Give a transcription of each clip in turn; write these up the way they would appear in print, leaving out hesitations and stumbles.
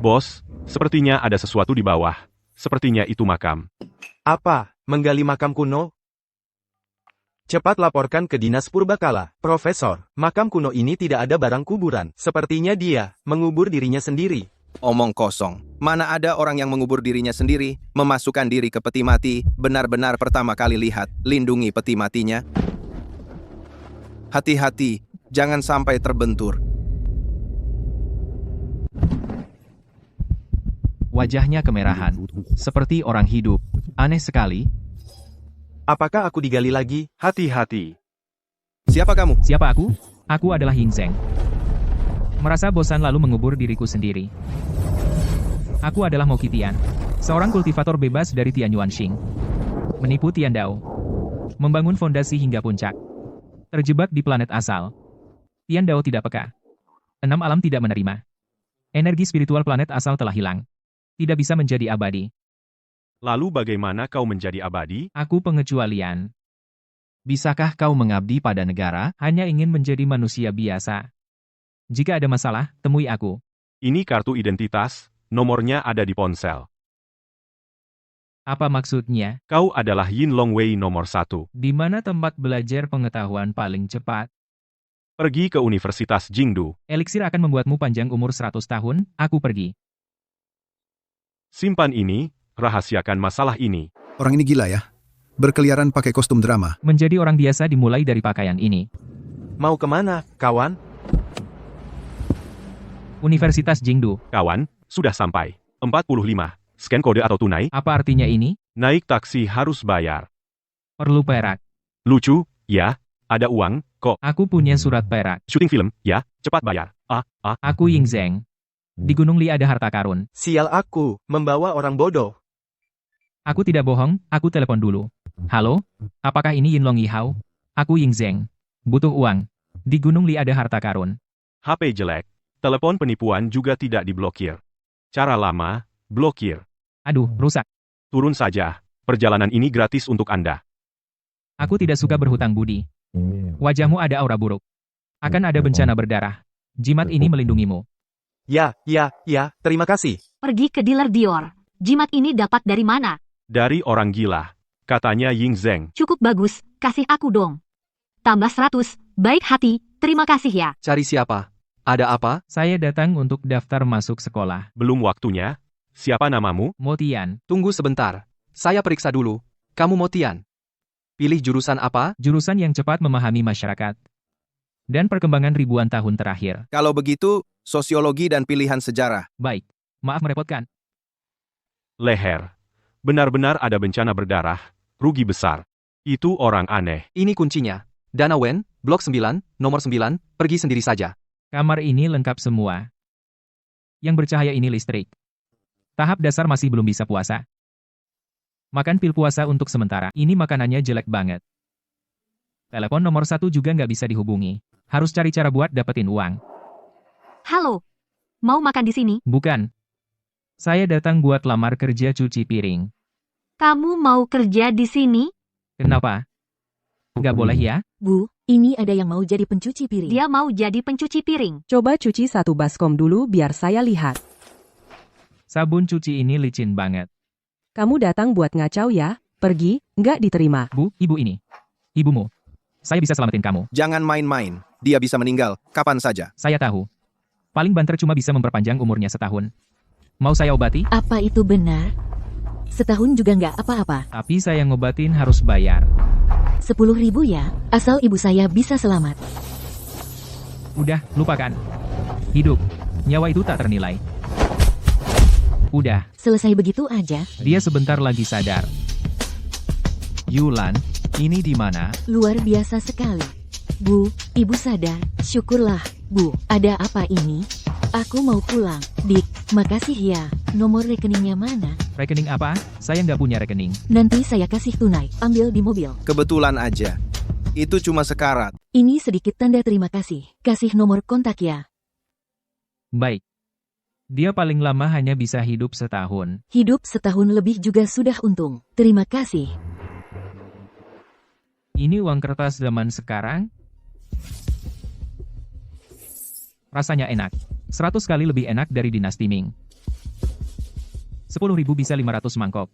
Bos, sepertinya ada sesuatu di bawah. Sepertinya itu makam. Apa? Menggali makam kuno? Cepat laporkan ke Dinas Purbakala. Profesor, makam kuno ini tidak ada barang kuburan. Sepertinya dia mengubur dirinya sendiri. Omong kosong. Mana ada orang yang mengubur dirinya sendiri, memasukkan diri ke peti mati, benar-benar pertama kali lihat, lindungi peti matinya. Hati-hati, jangan sampai terbentur. Wajahnya kemerahan, seperti orang hidup. Aneh sekali. Apakah aku digali lagi? Hati-hati. Siapa kamu? Siapa aku? Aku adalah Ying Zheng. Merasa bosan lalu mengubur diriku sendiri. Aku adalah Mo Qitian, seorang kultivator bebas dari Tianyuanxing. Menipu Tian Dao. Membangun fondasi hingga puncak. Terjebak di planet asal. Tian Dao tidak peka. 6 alam tidak menerima. Energi spiritual planet asal telah hilang. Tidak bisa menjadi abadi. Lalu bagaimana kau menjadi abadi? Aku pengecualian. Bisakah kau mengabdi pada negara, hanya ingin menjadi manusia biasa? Jika ada masalah, temui aku. Ini kartu identitas, nomornya ada di ponsel. Apa maksudnya? Kau adalah Yin Longwei nomor 1. Di mana tempat belajar pengetahuan paling cepat? Pergi ke Universitas Jingdu. Eliksir akan membuatmu panjang umur 100 tahun, aku pergi. Simpan ini, rahasiakan masalah ini. Orang ini gila ya. Berkeliaran pakai kostum drama. Menjadi orang biasa dimulai dari pakaian ini. Mau kemana, kawan? Universitas Jingdu. Kawan, sudah sampai. 45. Scan kode atau tunai? Apa artinya ini? Naik taksi harus bayar. Perlu perak. Lucu, ya? Ada uang, kok. Aku punya surat perak. Syuting film, ya? Cepat bayar. Aku Ying Zheng. Di Gunung Li ada harta karun. Sial aku, membawa orang bodoh. Aku tidak bohong, aku telepon dulu. Halo, apakah ini Yin Long Yihao? Aku Ying Zheng. Butuh uang. Di Gunung Li ada harta karun. HP jelek. Telepon penipuan juga tidak diblokir. Cara lama, blokir. Aduh, rusak. Turun saja. Perjalanan ini gratis untuk Anda. Aku tidak suka berhutang budi. Wajahmu ada aura buruk. Akan ada bencana berdarah. Jimat ini melindungimu. Ya, terima kasih. Pergi ke dealer Dior. Jimat ini dapat dari mana? Dari orang gila. Katanya Ying Zheng. Cukup bagus, kasih aku dong. Tambah 100, baik hati, terima kasih ya. Cari siapa? Ada apa? Saya datang untuk daftar masuk sekolah. Belum waktunya. Siapa namamu? Mo Tian. Tunggu sebentar. Saya periksa dulu. Kamu Motian. Pilih jurusan apa? Jurusan yang cepat memahami masyarakat. Dan perkembangan ribuan tahun terakhir. Kalau begitu, sosiologi dan pilihan sejarah. Baik. Maaf merepotkan. Leher. Benar-benar ada bencana berdarah. Rugi besar. Itu orang aneh. Ini kuncinya. Dana Wen, blok 9, nomor 9, pergi sendiri saja. Kamar ini lengkap semua. Yang bercahaya ini listrik. Tahap dasar masih belum bisa puasa. Makan pil puasa untuk sementara. Ini makanannya jelek banget. Telepon nomor 1 juga nggak bisa dihubungi. Harus cari cara buat dapetin uang. Halo, mau makan di sini? Bukan. Saya datang buat lamar kerja cuci piring. Kamu mau kerja di sini? Kenapa? Nggak boleh ya? Bu, ini ada yang mau jadi pencuci piring. Dia mau jadi pencuci piring. Coba cuci satu baskom dulu biar saya lihat. Sabun cuci ini licin banget. Kamu datang buat ngacau ya? Pergi, nggak diterima. Bu, ibu ini. Ibumu. Saya bisa selamatin kamu. Jangan main-main. Dia bisa meninggal, kapan saja. Saya tahu. Paling banter cuma bisa memperpanjang umurnya setahun. Mau saya obati? Apa itu benar? Setahun juga nggak apa-apa. Tapi saya ngobatin harus bayar. 10.000 ya, asal ibu saya bisa selamat. Udah, lupakan. Hidup. Nyawa itu tak ternilai. Udah. Selesai begitu aja. Dia sebentar lagi sadar. Yulan, ini di mana? Luar biasa sekali. Bu, ibu sadar. Syukurlah. Bu, ada apa ini? Aku mau pulang. Dik, makasih ya. Nomor rekeningnya mana? Rekening apa? Saya nggak punya rekening. Nanti saya kasih tunai. Ambil di mobil. Kebetulan aja. Itu cuma sekarat. Ini sedikit tanda terima kasih. Kasih nomor kontak ya. Baik. Dia paling lama hanya bisa hidup setahun. Hidup setahun lebih juga sudah untung. Terima kasih. Ini uang kertas zaman sekarang? Rasanya enak. 100 kali lebih enak dari dinasti Ming. 10.000 bisa 500 mangkok.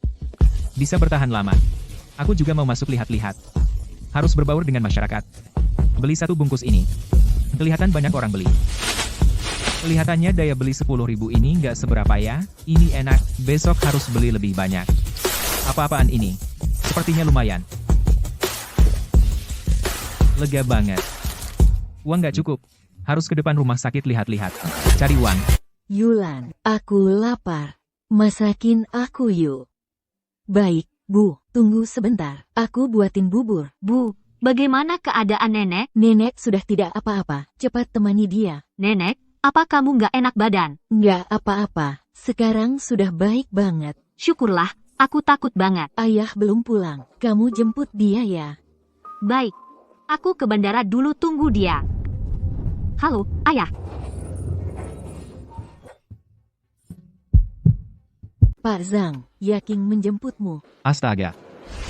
Bisa bertahan lama. Aku juga mau masuk lihat-lihat. Harus berbaur dengan masyarakat. Beli 1 bungkus ini. Kelihatan banyak orang beli. Kelihatannya daya beli 10.000 ini nggak seberapa ya. Ini enak, besok harus beli lebih banyak. Apa-apaan ini? Sepertinya lumayan. Lega banget. Uang nggak cukup. Harus ke depan rumah sakit lihat-lihat. Cari uang. Yulan, aku lapar. Masakin aku yuk. Baik, Bu, tunggu sebentar. Aku buatin bubur. Bu, bagaimana keadaan nenek? Nenek sudah tidak apa-apa. Cepat temani dia. Nenek, apa kamu nggak enak badan? Nggak apa-apa. Sekarang sudah baik banget. Syukurlah, aku takut banget. Ayah belum pulang. Kamu jemput dia ya. Baik, aku ke bandara dulu, tunggu dia. Halo, ayah. Pak Zhang, Yaking menjemputmu. Astaga.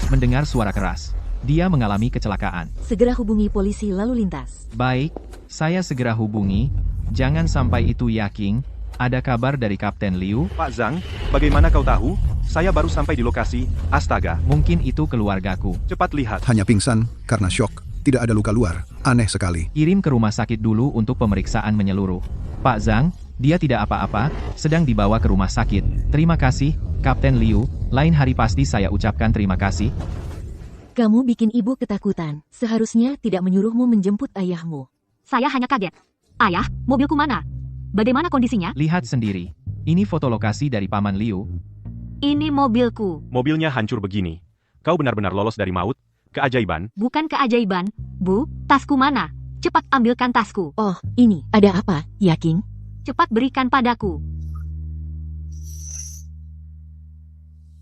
Mendengar suara keras. Dia mengalami kecelakaan. Segera hubungi polisi lalu lintas. Baik, saya segera hubungi. Jangan sampai itu Yaking. Ada kabar dari Kapten Liu? Pak Zhang, bagaimana kau tahu? Saya baru sampai di lokasi. Astaga, Mungkin itu keluargaku. cepat lihat. Hanya pingsan karena syok. Tidak ada luka luar. Aneh sekali. Kirim ke rumah sakit dulu untuk pemeriksaan menyeluruh. Pak Zhang, dia tidak apa-apa, sedang dibawa ke rumah sakit. Terima kasih, Kapten Liu. Lain hari pasti saya ucapkan terima kasih. Kamu bikin ibu ketakutan. Seharusnya tidak menyuruhmu menjemput ayahmu. Saya hanya kaget. Ayah, mobilku mana? Bagaimana kondisinya? Lihat sendiri. Ini foto lokasi dari Paman Liu. Ini mobilku. Mobilnya hancur begini. Kau benar-benar lolos dari maut? Keajaiban? Bukan keajaiban. Bu, tasku mana? Cepat ambilkan tasku. Oh, ini, ada apa, Yaking? Cepat berikan padaku.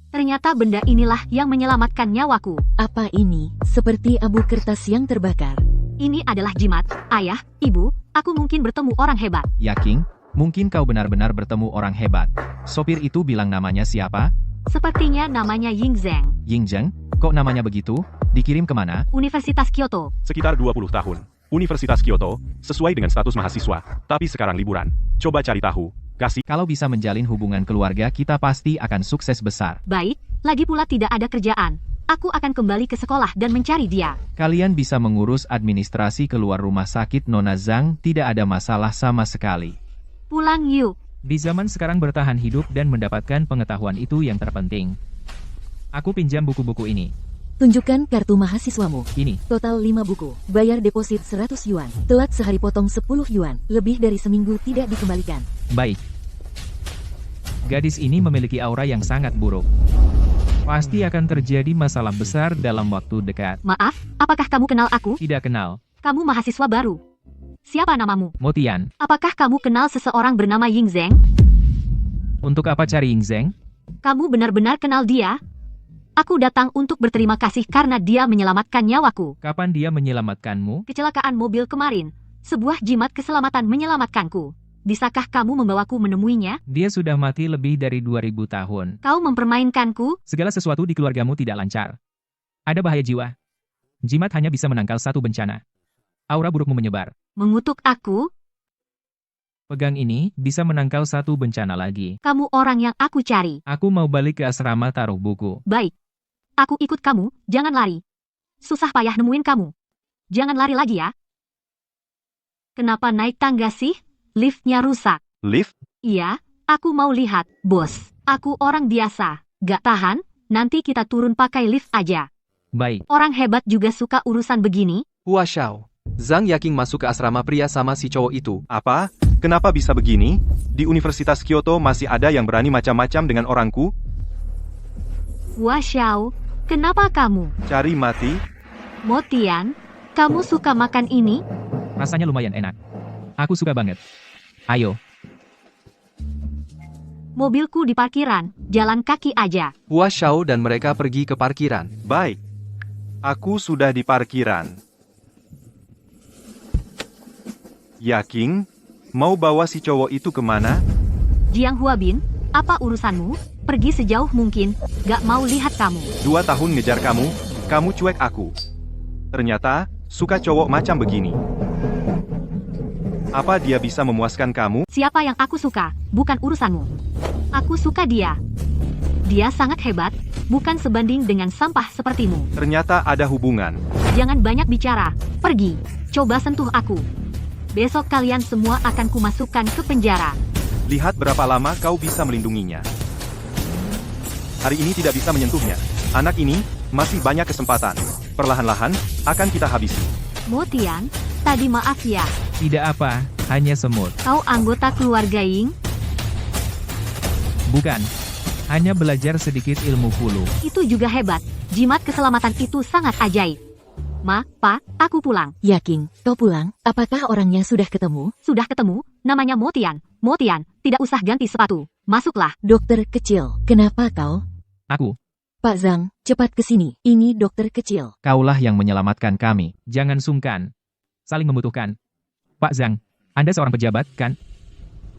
Ternyata benda inilah yang menyelamatkan nyawaku. Apa ini? Seperti abu kertas yang terbakar. Ini adalah jimat. Ayah, ibu, aku mungkin bertemu orang hebat. Yaking, mungkin kau benar-benar bertemu orang hebat. Sopir itu bilang namanya siapa? Sepertinya namanya Ying Zheng. Ying Zheng? Kok namanya begitu? Dikirim kemana? Universitas Kyoto. Sekitar 20 tahun. Universitas Kyoto, sesuai dengan status mahasiswa. Tapi sekarang liburan. Coba cari tahu. Kasih. Kalau bisa menjalin hubungan keluarga kita pasti akan sukses besar. Baik, lagi pula tidak ada kerjaan. Aku akan kembali ke sekolah dan mencari dia. Kalian bisa mengurus administrasi keluar rumah sakit Nona Zhang, tidak ada masalah sama sekali. Pulang yuk. Di zaman sekarang bertahan hidup dan mendapatkan pengetahuan itu yang terpenting. Aku pinjam buku-buku ini. Tunjukkan kartu mahasiswamu. Ini. Total 5 buku. Bayar deposit 100 yuan. Telat sehari potong 10 yuan. Lebih dari seminggu tidak dikembalikan. Baik. Gadis ini memiliki aura yang sangat buruk. Pasti akan terjadi masalah besar dalam waktu dekat. Maaf, apakah kamu kenal aku? Tidak kenal. Kamu mahasiswa baru. Siapa namamu? Motian. Apakah kamu kenal seseorang bernama Ying Zheng? Untuk apa cari Ying Zheng? Kamu benar-benar kenal dia? Aku datang untuk berterima kasih karena dia menyelamatkan nyawaku. Kapan dia menyelamatkanmu? Kecelakaan mobil kemarin. Sebuah jimat keselamatan menyelamatkanku. Bisakah kamu membawaku menemuinya? Dia sudah mati lebih dari 2000 tahun. Kau mempermainkanku? Segala sesuatu di keluargamu tidak lancar. Ada bahaya jiwa. Jimat hanya bisa menangkal satu bencana. Aura burukmu menyebar. Mengutuk aku? Pegang ini, bisa menangkal satu bencana lagi. Kamu orang yang aku cari. Aku mau balik ke asrama taruh buku. Baik. Aku ikut kamu, jangan lari. Susah payah nemuin kamu. Jangan lari lagi ya. Kenapa naik tangga sih? Liftnya rusak. Lift? Iya, aku mau lihat, bos. Aku orang biasa. Gak tahan, nanti kita turun pakai lift aja. Baik. Orang hebat juga suka urusan begini. Hua Xiao. Zhang Yaking masuk ke asrama pria sama si cowok itu. Apa? Kenapa bisa begini? Di Universitas Kyoto masih ada yang berani macam-macam dengan orangku? Hua Xiao, kenapa kamu? Cari mati? Motian, kamu suka makan ini? Rasanya lumayan enak. Aku suka banget. Ayo. Mobilku di parkiran, jalan kaki aja. Hua Xiao dan mereka pergi ke parkiran. Baik. Aku sudah di parkiran. Yaking, mau bawa si cowok itu kemana? Jiang Huabin, apa urusanmu? Pergi sejauh mungkin, gak mau lihat kamu. 2 tahun ngejar kamu, kamu cuek aku. Ternyata, suka cowok macam begini. Apa dia bisa memuaskan kamu? Siapa yang aku suka, bukan urusanmu. Aku suka dia. Dia sangat hebat, bukan sebanding dengan sampah sepertimu. Ternyata ada hubungan. Jangan banyak bicara, pergi. Coba sentuh aku. Besok kalian semua akan kumasukkan ke penjara. Lihat berapa lama kau bisa melindunginya. Hari ini tidak bisa menyentuhnya. Anak ini masih banyak kesempatan. Perlahan-lahan akan kita habisi. Mo Tian, tadi maaf ya. Tidak apa, hanya semut. Kau anggota keluarga Ying? Bukan. Hanya belajar sedikit ilmu hulu. Itu juga hebat. Jimat keselamatan itu sangat ajaib. Ma, Pa, aku pulang. Yakin, kau pulang? Apakah orangnya sudah ketemu? Sudah ketemu, namanya Mo Tian. Mo Tian, tidak usah ganti sepatu. Masuklah. Dokter kecil, kenapa kau? Aku. Pak Zhang, cepat ke sini. Ini dokter kecil. Kaulah yang menyelamatkan kami. Jangan sungkan. Saling membutuhkan. Pak Zhang, Anda seorang pejabat, kan?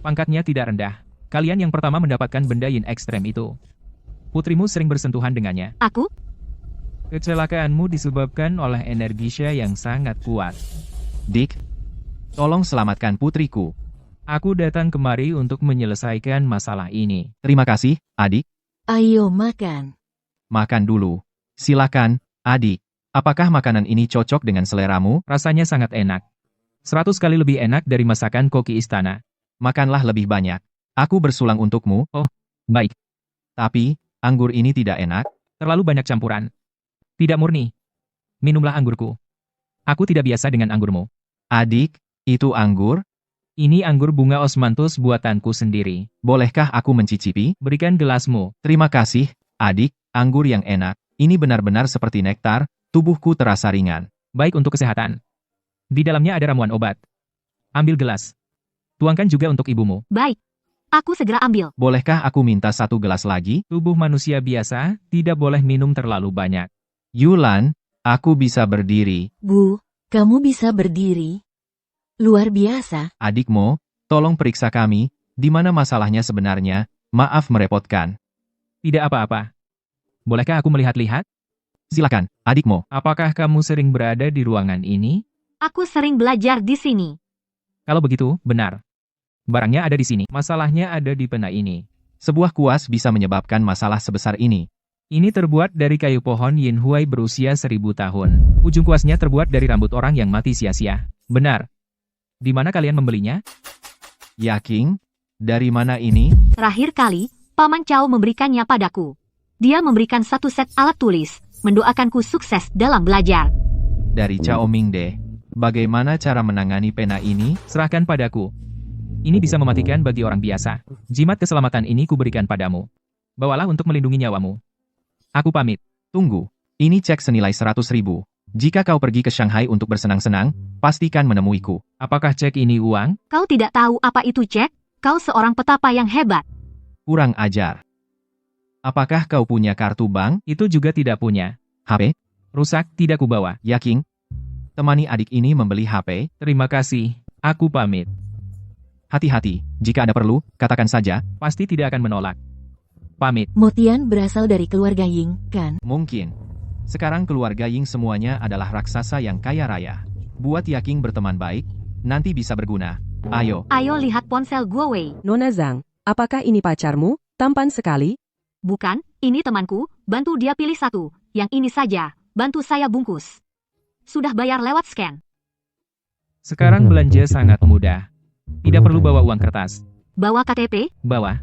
Pangkatnya tidak rendah. Kalian yang pertama mendapatkan benda yin ekstrem itu. Putrimu sering bersentuhan dengannya. Aku? Kecelakaanmu disebabkan oleh energi Sha yang sangat kuat. Dick, tolong selamatkan putriku. Aku datang kemari untuk menyelesaikan masalah ini. Terima kasih, adik. Ayo makan. Makan dulu. Silakan, adik. Apakah makanan ini cocok dengan seleramu? Rasanya sangat enak. 100 kali lebih enak dari masakan koki istana. Makanlah lebih banyak. Aku bersulang untukmu. Baik, Tapi, anggur ini tidak enak. terlalu banyak campuran. Tidak murni. Minumlah anggurku. Aku tidak biasa dengan anggurmu. Adik, itu anggur? Ini anggur bunga osmanthus buatanku sendiri. Bolehkah aku mencicipi? Berikan gelasmu. Terima kasih, adik. Anggur yang enak. Ini benar-benar seperti nektar. Tubuhku terasa ringan. Baik untuk kesehatan. Di dalamnya ada ramuan obat. Ambil gelas. Tuangkan juga untuk ibumu. Baik. Aku segera ambil. Bolehkah aku minta 1 gelas lagi? Tubuh manusia biasa tidak boleh minum terlalu banyak. Yulan, aku bisa berdiri. Bu, kamu bisa berdiri. Luar biasa. Adik Mo, tolong periksa kami. Di mana masalahnya sebenarnya? Maaf merepotkan. Tidak apa-apa. Bolehkah aku melihat-lihat? Silakan, adik Mo. Apakah kamu sering berada di ruangan ini? Aku sering belajar di sini. Kalau begitu, benar. Barangnya ada di sini. Masalahnya ada di pena ini. Sebuah kuas bisa menyebabkan masalah sebesar ini. Ini terbuat dari kayu pohon Yin Huai berusia 1000 tahun. Ujung kuasnya terbuat dari rambut orang yang mati sia-sia. Benar. Di mana kalian membelinya? Yaking? Dari mana ini? Terakhir kali, Paman Cao memberikannya padaku. Dia memberikan 1 set alat tulis, mendoakanku sukses dalam belajar. Dari Cao Mingde. Bagaimana cara menangani pena ini? Serahkan padaku. Ini bisa mematikan bagi orang biasa. Jimat keselamatan ini kuberikan padamu. Bawalah untuk melindungi nyawamu. Aku pamit. Tunggu. Ini cek senilai 100.000. Jika kau pergi ke Shanghai untuk bersenang-senang, pastikan menemuiku. Apakah cek ini uang? Kau tidak tahu apa itu cek? Kau seorang petapa yang hebat. Kurang ajar. Apakah kau punya kartu bank? Itu juga tidak punya. HP? Rusak, tidak kubawa. Yaking? Temani adik ini membeli HP. Terima kasih. Aku pamit. Hati-hati, jika ada perlu, katakan saja. Pasti tidak akan menolak. Pamit. Mo Tian berasal dari keluarga Ying, kan? Mungkin. Sekarang keluarga Ying semuanya adalah raksasa yang kaya raya. Buat Yaking berteman baik, nanti bisa berguna. Ayo. Ayo lihat ponsel gue, Wei. Nona Zhang, apakah ini pacarmu? Tampan sekali. Bukan, ini temanku, bantu dia pilih 1. Yang ini saja, bantu saya bungkus. Sudah bayar lewat scan. Sekarang belanja sangat mudah. Tidak perlu bawa uang kertas. Bawa KTP, Bawa.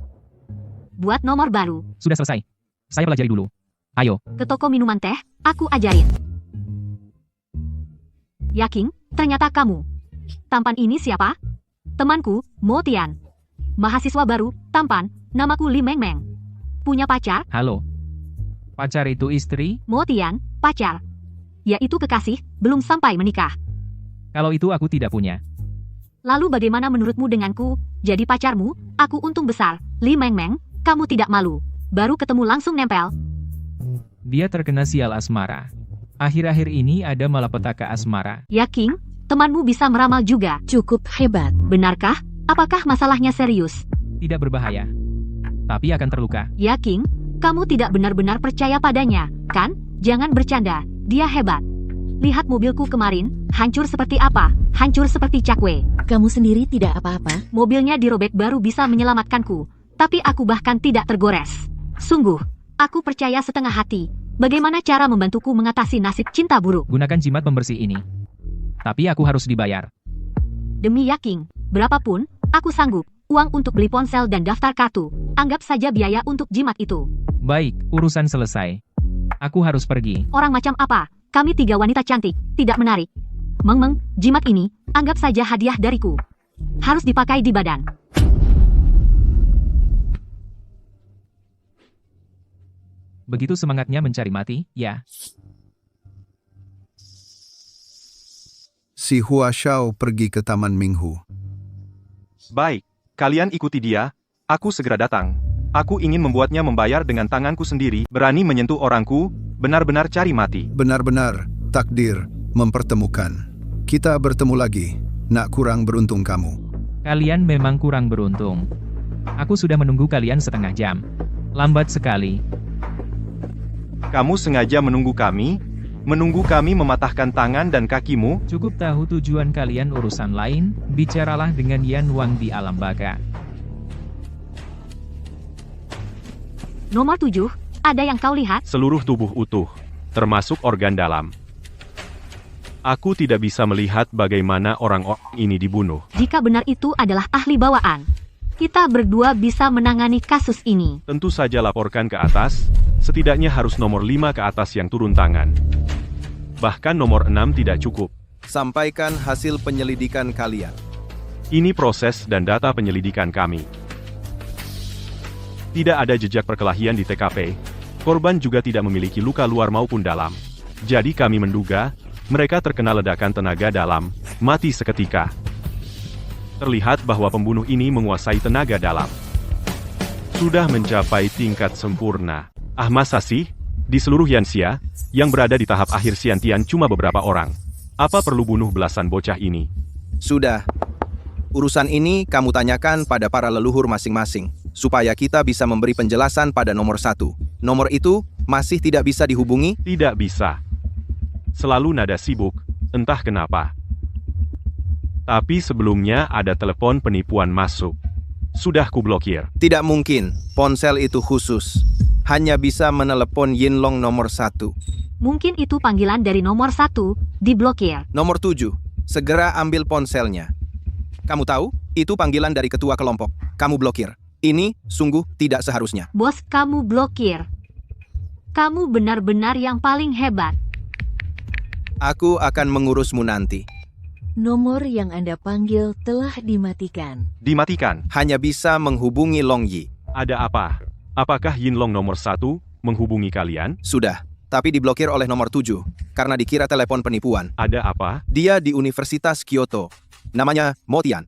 buat nomor baru. Sudah selesai. Saya pelajari dulu. Ayo. Ke toko minuman teh, aku ajarin. Yaking, ternyata kamu. Tampan ini siapa? Temanku, Mo Tian. Mahasiswa baru, tampan, namaku Li Meng Meng. Punya pacar? Halo. Pacar itu istri? Mo Tian, pacar. Yaitu kekasih, belum sampai menikah. Kalau itu aku tidak punya. Lalu bagaimana menurutmu denganku? Jadi pacarmu, aku untung besar. Li Meng Meng, kamu tidak malu. Baru ketemu langsung nempel. Dia terkena sial asmara. Akhir-akhir ini ada malapetaka asmara. Yaking, temanmu bisa meramal juga. Cukup hebat. Benarkah? Apakah masalahnya serius? Tidak berbahaya. Tapi akan terluka. Yaking, kamu tidak benar-benar percaya padanya, kan? Jangan bercanda, dia hebat. Lihat mobilku kemarin, hancur seperti apa? Hancur seperti cakwe. Kamu sendiri tidak apa-apa? Mobilnya dirobek baru bisa menyelamatkanku. Tapi aku bahkan tidak tergores. Sungguh, Aku percaya setengah hati. Bagaimana cara membantuku mengatasi nasib cinta buruk? Gunakan jimat pembersih ini. Tapi aku harus dibayar. Demi yakin, berapapun, aku sanggup. Uang untuk beli ponsel dan daftar kartu. Anggap saja biaya untuk jimat itu. Baik, urusan selesai. Aku harus pergi. Orang macam apa? Kami 3 wanita cantik, tidak menarik. Meng, jimat ini, anggap saja hadiah dariku. Harus dipakai di badan. Begitu semangatnya mencari mati, ya. Si Hua Xiao pergi ke Taman Minghu. Baik, kalian ikuti dia, aku segera datang. Aku ingin membuatnya membayar dengan tanganku sendiri, berani menyentuh orangku, benar-benar cari mati. Benar-benar, takdir mempertemukan. Kita bertemu lagi, nak kurang beruntung kamu. Kalian memang kurang beruntung. Aku sudah menunggu kalian setengah jam. Lambat sekali. Kamu sengaja menunggu kami mematahkan tangan dan kakimu. Cukup tahu tujuan kalian urusan lain, bicaralah dengan Yan Wang di alam baka. Nomor 7, ada yang kau lihat? Seluruh tubuh utuh, termasuk organ dalam. Aku tidak bisa melihat bagaimana orang-orang ini dibunuh. Jika benar itu adalah ahli bawaan, kita berdua bisa menangani kasus ini. Tentu saja laporkan ke atas, setidaknya harus nomor 5 ke atas yang turun tangan. Bahkan nomor 6 tidak cukup. Sampaikan hasil penyelidikan kalian. Ini proses dan data penyelidikan kami. Tidak ada jejak perkelahian di TKP. Korban juga tidak memiliki luka luar maupun dalam. Jadi kami menduga, mereka terkena ledakan tenaga dalam, mati seketika. Terlihat bahwa pembunuh ini menguasai tenaga dalam. Sudah mencapai tingkat sempurna. Ah, masa sih? Di seluruh Yanxia, yang berada di tahap akhir Xiantian cuma beberapa orang. Apa perlu bunuh belasan bocah ini? Sudah. Urusan ini kamu tanyakan pada para leluhur masing-masing, supaya kita bisa memberi penjelasan pada nomor 1. Nomor itu masih tidak bisa dihubungi? Tidak bisa. Selalu nada sibuk, entah kenapa. Tapi sebelumnya ada telepon penipuan masuk. Sudah kublokir. Tidak mungkin, ponsel itu khusus. Hanya bisa menelepon Yinlong nomor 1. Mungkin itu panggilan dari nomor 1, diblokir. Nomor 7, segera ambil ponselnya. Kamu tahu, itu panggilan dari ketua kelompok. Kamu blokir. Ini sungguh tidak seharusnya. Bos, kamu blokir. Kamu benar-benar yang paling hebat. Aku akan mengurusmu nanti. Nomor yang Anda panggil telah dimatikan. Dimatikan. Hanya bisa menghubungi Long Yi. Ada apa? Apakah Yinlong nomor 1 menghubungi kalian? Sudah, tapi diblokir oleh nomor 7, karena dikira telepon penipuan. Ada apa? Dia di Universitas Kyoto. Namanya Motian.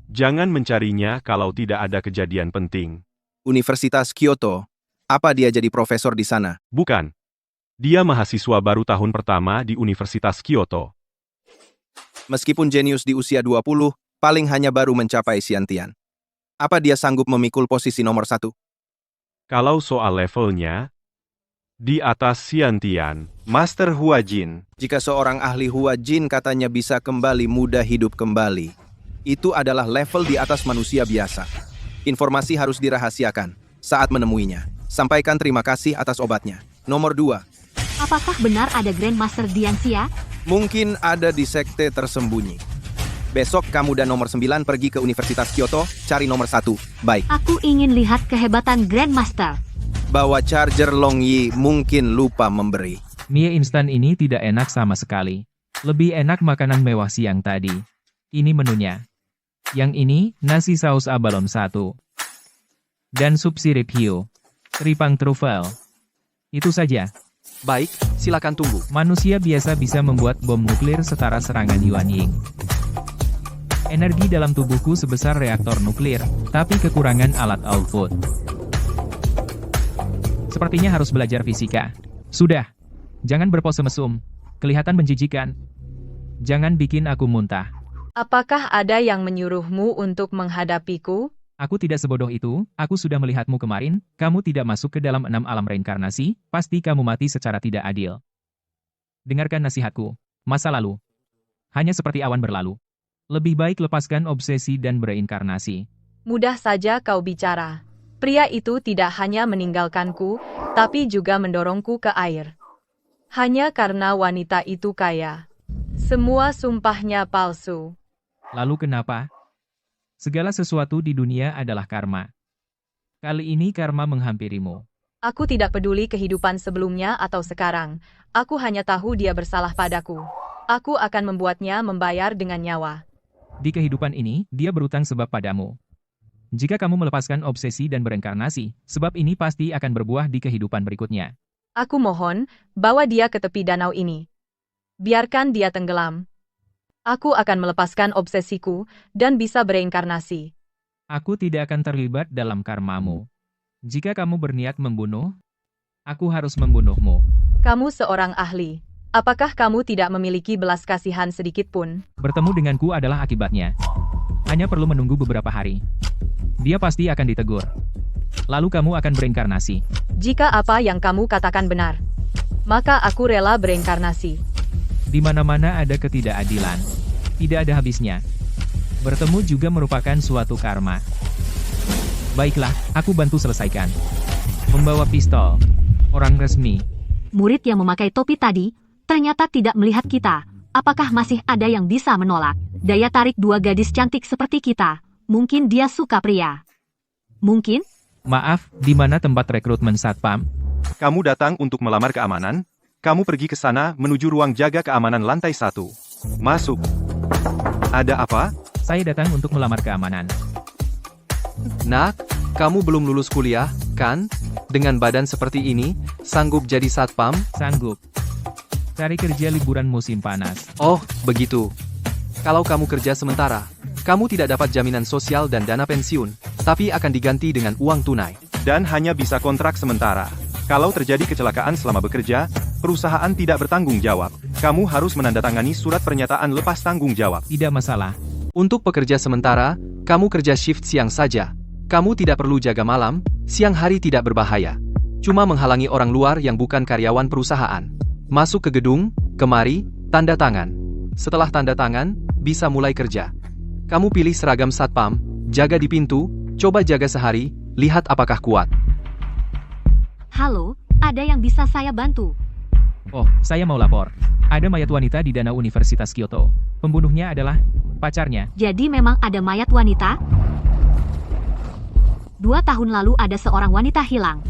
Jangan mencarinya kalau tidak ada kejadian penting. Universitas Kyoto. Apa dia jadi profesor di sana? Bukan. Dia mahasiswa baru tahun pertama di Universitas Kyoto. Meskipun jenius di usia 20, paling hanya baru mencapai Xiantian. Apa dia sanggup memikul posisi nomor 1? Kalau soal levelnya, di atas Xiantian, Master Huajin. Jika seorang ahli Huajin katanya bisa kembali muda hidup kembali, itu adalah level di atas manusia biasa. Informasi harus dirahasiakan saat menemuinya. Sampaikan terima kasih atas obatnya. Nomor 2. Apakah benar ada Grandmaster Dianxia? Mungkin ada di sekte tersembunyi. Besok kamu dan nomor 9 pergi ke Universitas Kyoto, cari nomor 1. Baik. Aku ingin lihat kehebatan Grandmaster. Bawa charger Long Yi mungkin lupa memberi. Mie instan ini tidak enak sama sekali. Lebih enak makanan mewah siang tadi. Ini menunya. Yang ini, nasi saus abalon 1. Dan sup sirip hiu. Teripang trufel. Itu saja. Baik, silakan tunggu. Manusia biasa bisa membuat bom nuklir setara serangan Yuan Ying. Energi dalam tubuhku sebesar reaktor nuklir, tapi kekurangan alat output. Sepertinya harus belajar fisika. Sudah. Jangan berpose mesum. Kelihatan menjijikan. Jangan bikin aku muntah. Apakah ada yang menyuruhmu untuk menghadapiku? Aku tidak sebodoh itu, aku sudah melihatmu kemarin, kamu tidak masuk ke dalam 6 alam reinkarnasi, pasti kamu mati secara tidak adil. Dengarkan nasihatku. Masa lalu. Hanya seperti awan berlalu. Lebih baik lepaskan obsesi dan bereinkarnasi. Mudah saja kau bicara. Pria itu tidak hanya meninggalkanku, tapi juga mendorongku ke air. Hanya karena wanita itu kaya. Semua sumpahnya palsu. Lalu kenapa? Segala sesuatu di dunia adalah karma. Kali ini karma menghampirimu. Aku tidak peduli kehidupan sebelumnya atau sekarang. Aku hanya tahu dia bersalah padaku. Aku akan membuatnya membayar dengan nyawa. Di kehidupan ini, dia berutang sebab padamu. Jika kamu melepaskan obsesi dan bereinkarnasi, sebab ini pasti akan berbuah di kehidupan berikutnya. Aku mohon, bawa dia ke tepi danau ini. Biarkan dia tenggelam. Aku akan melepaskan obsesiku, dan bisa bereinkarnasi. Aku tidak akan terlibat dalam karmamu. Jika kamu berniat membunuh, aku harus membunuhmu. Kamu seorang ahli. Apakah kamu tidak memiliki belas kasihan sedikit pun? Bertemu denganku adalah akibatnya. Hanya perlu menunggu beberapa hari. Dia pasti akan ditegur. Lalu kamu akan bereinkarnasi. Jika apa yang kamu katakan benar, maka aku rela bereinkarnasi. Di mana-mana ada ketidakadilan. Tidak ada habisnya. Bertemu juga merupakan suatu karma. Baiklah, aku bantu selesaikan. Membawa pistol. Orang resmi. Murid yang memakai topi tadi, ternyata tidak melihat kita. Apakah masih ada yang bisa menolak? Daya tarik dua gadis cantik seperti kita. Mungkin dia suka pria. Mungkin? Maaf, di mana tempat rekrutmen Satpam? Kamu datang untuk melamar keamanan? Kamu pergi ke sana menuju ruang jaga keamanan lantai 1. Masuk. Ada apa? Saya datang untuk melamar keamanan. Nak, kamu belum lulus kuliah, kan? Dengan badan seperti ini, sanggup jadi satpam? Sanggup. Cari kerja liburan musim panas. Oh, begitu. Kalau kamu kerja sementara, kamu tidak dapat jaminan sosial dan dana pensiun, tapi akan diganti dengan uang tunai. Dan hanya bisa kontrak sementara. Kalau terjadi kecelakaan selama bekerja, perusahaan tidak bertanggung jawab. Kamu harus menandatangani surat pernyataan lepas tanggung jawab. Tidak masalah. Untuk pekerja sementara, kamu kerja shift siang saja. Kamu tidak perlu jaga malam, siang hari tidak berbahaya. Cuma menghalangi orang luar yang bukan karyawan perusahaan. Masuk ke gedung, kemari, tanda tangan. Setelah tanda tangan, bisa mulai kerja. Kamu pilih seragam satpam, jaga di pintu, coba jaga sehari, lihat apakah kuat. Halo, ada yang bisa saya bantu? Oh, saya mau lapor. Ada mayat wanita di danau Universitas Kyoto. Pembunuhnya adalah pacarnya. Jadi memang ada mayat wanita? 2 tahun lalu ada seorang wanita hilang.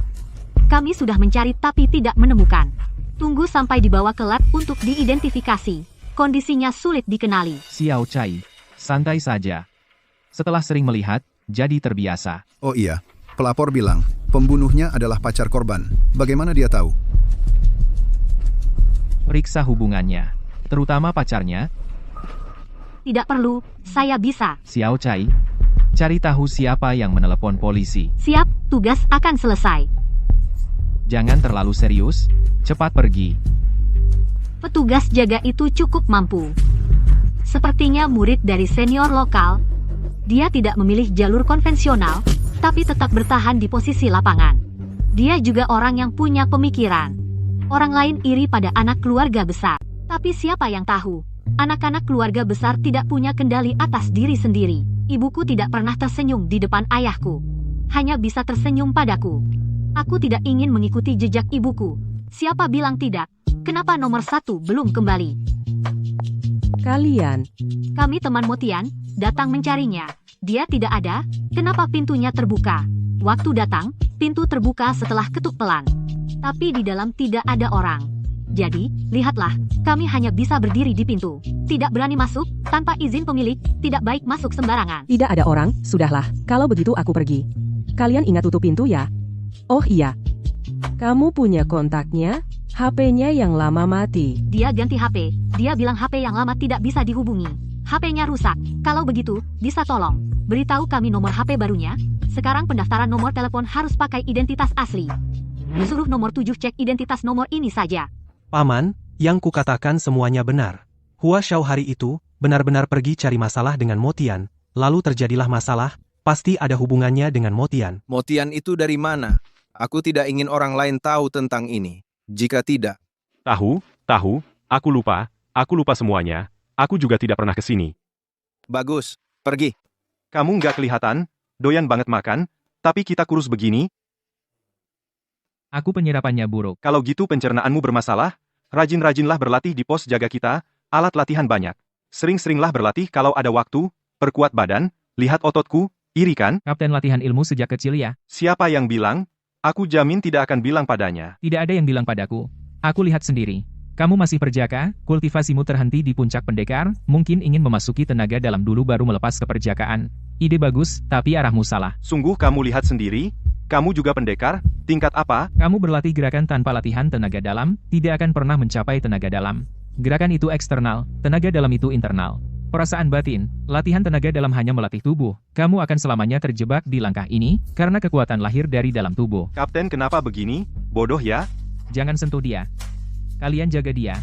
Kami sudah mencari tapi tidak menemukan. Tunggu sampai dibawa ke lab untuk diidentifikasi. Kondisinya sulit dikenali. Xiao Chai. Santai saja. Setelah sering melihat, jadi terbiasa. Oh iya, pelapor bilang, pembunuhnya adalah pacar korban. Bagaimana dia tahu? Periksa hubungannya. Terutama pacarnya. Tidak perlu, saya bisa. Xiao Chai. Cari tahu siapa yang menelepon polisi. Siap, tugas akan selesai. Jangan terlalu serius, cepat pergi. Petugas jaga itu cukup mampu. Sepertinya murid dari senior lokal. Dia tidak memilih jalur konvensional, tapi tetap bertahan di posisi lapangan. Dia juga orang yang punya pemikiran. Orang lain iri pada anak keluarga besar. Tapi siapa yang tahu? Anak-anak keluarga besar tidak punya kendali atas diri sendiri. Ibuku tidak pernah tersenyum di depan ayahku. Hanya bisa tersenyum padaku. Aku tidak ingin mengikuti jejak ibuku. Siapa bilang tidak? Kenapa nomor 1 belum kembali? Kalian, Kami teman Motian, datang mencarinya. Dia tidak ada, kenapa pintunya terbuka? Waktu datang, pintu terbuka setelah ketuk pelan. Tapi di dalam tidak ada orang. Jadi, lihatlah, kami hanya bisa berdiri di pintu. Tidak berani masuk, tanpa izin pemilik, tidak baik masuk sembarangan. tidak ada orang, sudahlah, kalau begitu aku pergi. Kalian ingat tutup pintu ya? Oh iya. Kamu punya kontaknya? HP-nya yang lama mati. Dia ganti HP, dia bilang HP yang lama tidak bisa dihubungi. HP-nya rusak, kalau begitu, bisa tolong beritahu kami nomor HP barunya. Sekarang pendaftaran nomor telepon harus pakai identitas asli. Suruh nomor 7 cek identitas nomor ini saja. Paman, yang kukatakan semuanya benar. Hua Xiao hari itu, benar-benar pergi cari masalah dengan Motian, lalu terjadilah masalah, pasti ada hubungannya dengan Motian. Motian itu dari mana? Aku tidak ingin orang lain tahu tentang ini. Jika tidak, Tahu, aku lupa semuanya. Aku juga tidak pernah ke sini. bagus, pergi. Kamu nggak kelihatan, doyan banget makan, Tapi kita kurus begini, Aku penyerapannya buruk. kalau gitu pencernaanmu bermasalah, rajin-rajinlah berlatih di pos jaga kita, alat latihan banyak. Sering-seringlah berlatih kalau ada waktu, perkuat badan, lihat ototku, iri kan? Kapten latihan ilmu sejak kecil ya. Siapa yang bilang? Aku jamin tidak akan bilang padanya. Tidak ada yang bilang padaku. Aku lihat sendiri. Kamu masih perjaka, kultivasimu terhenti di puncak pendekar, mungkin ingin memasuki tenaga dalam dulu baru melepas ke perjakaan. Ide bagus, tapi arahmu salah. Sungguh kamu lihat sendiri? Kamu juga pendekar? Tingkat apa? Kamu berlatih gerakan tanpa latihan tenaga dalam, tidak akan pernah mencapai tenaga dalam. Gerakan itu eksternal, tenaga dalam itu internal. Perasaan batin, latihan tenaga dalam hanya melatih tubuh. Kamu akan selamanya terjebak di langkah ini, karena kekuatan lahir dari dalam tubuh. Kapten kenapa begini? Bodoh ya? Jangan sentuh dia. Kalian jaga dia.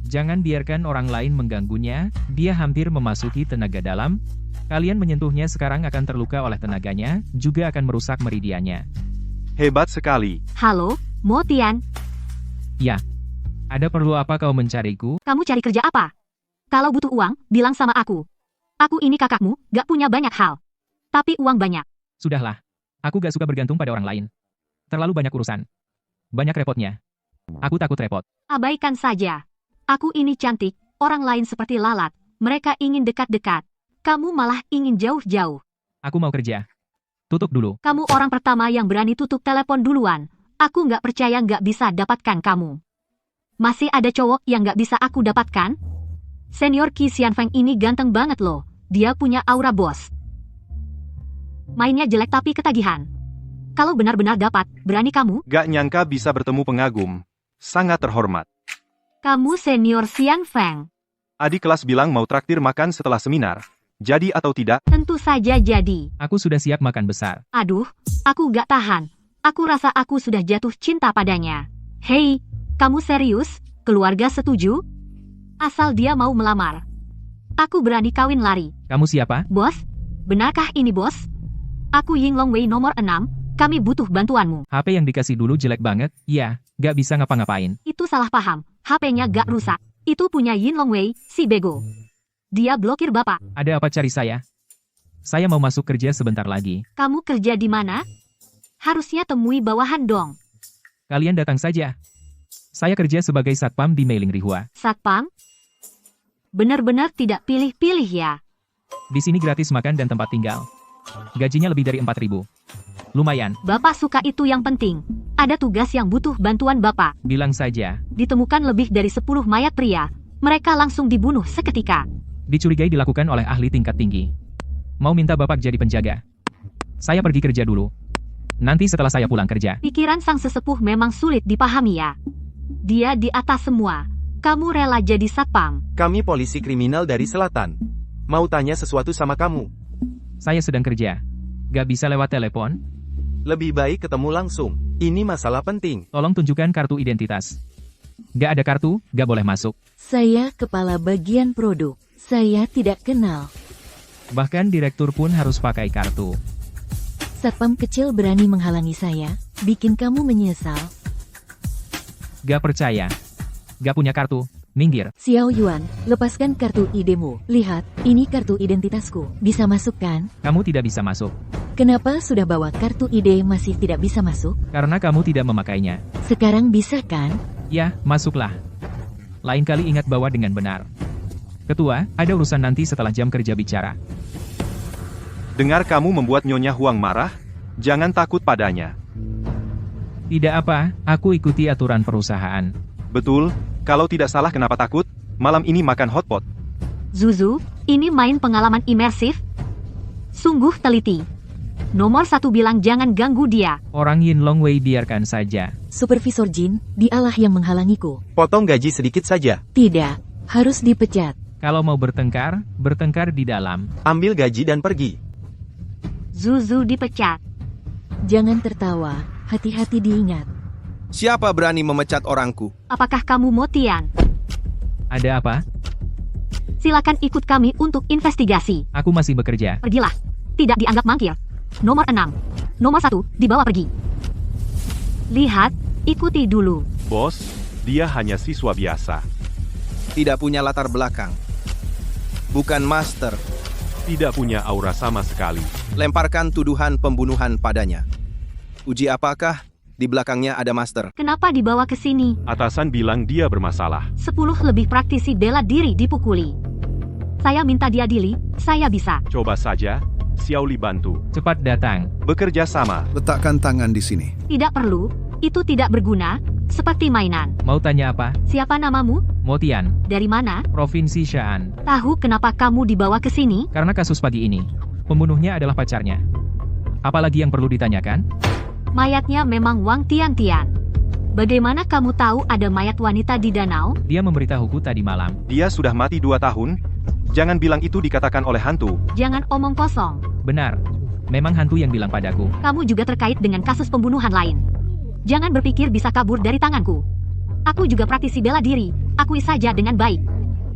Jangan biarkan orang lain mengganggunya, dia hampir memasuki tenaga dalam. Kalian menyentuhnya sekarang akan terluka oleh tenaganya, juga akan merusak meridiannya. Hebat sekali. Halo, Mo Tian. Ya. Ada perlu apa kau mencariku? Kamu cari kerja apa? Kalau butuh uang, bilang sama aku. Aku ini kakakmu, gak punya banyak hal. Tapi uang banyak. Sudahlah. Aku gak suka bergantung pada orang lain. Terlalu banyak urusan. Banyak repotnya. Aku takut repot. Abaikan saja. Aku ini cantik, orang lain seperti lalat. Mereka ingin dekat-dekat. Kamu malah ingin jauh-jauh. Aku mau kerja. Tutup dulu. Kamu orang pertama yang berani tutup telepon duluan. Aku nggak percaya nggak bisa dapatkan kamu. Masih ada cowok yang nggak bisa aku dapatkan? Senior Qi Xianfeng ini ganteng banget loh. Dia punya aura bos. Mainnya jelek tapi ketagihan. Kalau benar-benar dapat, berani kamu? Gak nyangka bisa bertemu pengagum. Sangat terhormat. Kamu senior Xianfeng. Adik kelas bilang mau traktir makan setelah seminar. Jadi atau tidak? Tentu saja jadi. Aku sudah siap makan besar. Aduh, aku gak tahan. Aku rasa aku sudah jatuh cinta padanya. Hei, kamu serius? Keluarga setuju? Asal dia mau melamar. Aku berani kawin lari. Kamu siapa? Bos? Benarkah ini bos? Aku Ying Longwei nomor 6, kami butuh bantuanmu. HP yang dikasih dulu jelek banget, ya, gak bisa ngapa-ngapain. Itu salah paham, HP-nya gak rusak. Itu punya Yin Longwei, si bego. Dia blokir bapak. Ada apa cari saya? Saya mau masuk kerja sebentar lagi. Kamu kerja di mana? Harusnya temui bawahan dong. Kalian datang saja. Saya kerja sebagai satpam di Meiling Rihua. Satpam? Benar-benar tidak pilih-pilih ya. Di sini gratis makan dan tempat tinggal. Gajinya lebih dari 4.000. Lumayan. Bapak suka itu yang penting. Ada tugas yang butuh bantuan bapak. Bilang saja. Ditemukan lebih dari 10 mayat pria. Mereka langsung dibunuh seketika. Dicurigai dilakukan oleh ahli tingkat tinggi. Mau minta bapak jadi penjaga. Saya pergi kerja dulu. Nanti setelah saya pulang kerja. Pikiran sang sesepuh memang sulit dipahami ya. Dia di atas semua. Kamu rela jadi satpam. Kami polisi kriminal dari selatan. Mau tanya sesuatu sama kamu. Saya sedang kerja. Gak bisa lewat telepon? Lebih baik ketemu langsung. Ini masalah penting. Tolong tunjukkan kartu identitas. Gak ada kartu, gak boleh masuk. Saya kepala bagian produk. Saya tidak kenal. Bahkan direktur pun harus pakai kartu. Satpam kecil berani menghalangi saya, bikin kamu menyesal. Gak percaya. Gak punya kartu, minggir. Xiao Yuan, lepaskan kartu ID-mu. Lihat, ini kartu identitasku. Bisa masuk kan? Kamu tidak bisa masuk. Kenapa sudah bawa kartu ID masih tidak bisa masuk? Karena kamu tidak memakainya. Sekarang bisa kan? Ya, masuklah. Lain kali ingat bawa dengan benar. Ketua, ada urusan nanti setelah jam kerja bicara. Dengar kamu membuat Nyonya Huang marah? Jangan takut padanya. Tidak apa, aku ikuti aturan perusahaan. Betul, kalau tidak salah kenapa takut? Malam ini makan hotpot. Zuzu, ini main pengalaman imersif? Sungguh teliti. Nomor 1 bilang jangan ganggu dia. Orang Yin Longwei biarkan saja. Supervisor Jin, dialah yang menghalangiku. Potong gaji sedikit saja. Tidak, harus dipecat. Kalau mau bertengkar, bertengkar di dalam. Ambil gaji dan pergi. Zuzu dipecat. Jangan tertawa, hati-hati diingat. Siapa berani memecat orangku? Apakah kamu Mo Tian? Ada apa? Silakan ikut kami untuk investigasi. Aku masih bekerja. Pergilah. Tidak dianggap mangkir. Nomor 6. Nomor 1, dibawa pergi. Lihat, ikuti dulu. Bos, dia hanya siswa biasa. Tidak punya latar belakang. Bukan master. Tidak punya aura sama sekali. Lemparkan tuduhan pembunuhan padanya. Uji apakah di belakangnya ada master? Kenapa dibawa ke sini? Atasan bilang dia bermasalah. 10 lebih praktisi bela diri dipukuli. Saya minta diadili, saya bisa. Coba saja, Xiaoli bantu. Cepat datang. Bekerja sama. Letakkan tangan di sini. Tidak perlu, itu tidak berguna, seperti mainan. Mau tanya apa? Siapa namamu? Motian, Dari mana? Provinsi Shaan. Tahu kenapa kamu dibawa ke sini? Karena kasus pagi ini, pembunuhnya adalah pacarnya. Apalagi yang perlu ditanyakan? Mayatnya memang Wang Tian-Tian. Bagaimana kamu tahu ada mayat wanita di danau? Dia memberitahuku tadi malam. Dia sudah mati 2 tahun. Jangan bilang itu dikatakan oleh hantu. Jangan omong kosong. Benar. Memang hantu yang bilang padaku. Kamu juga terkait dengan kasus pembunuhan lain. Jangan berpikir bisa kabur dari tanganku. Aku juga praktisi bela diri. Akui saja dengan baik.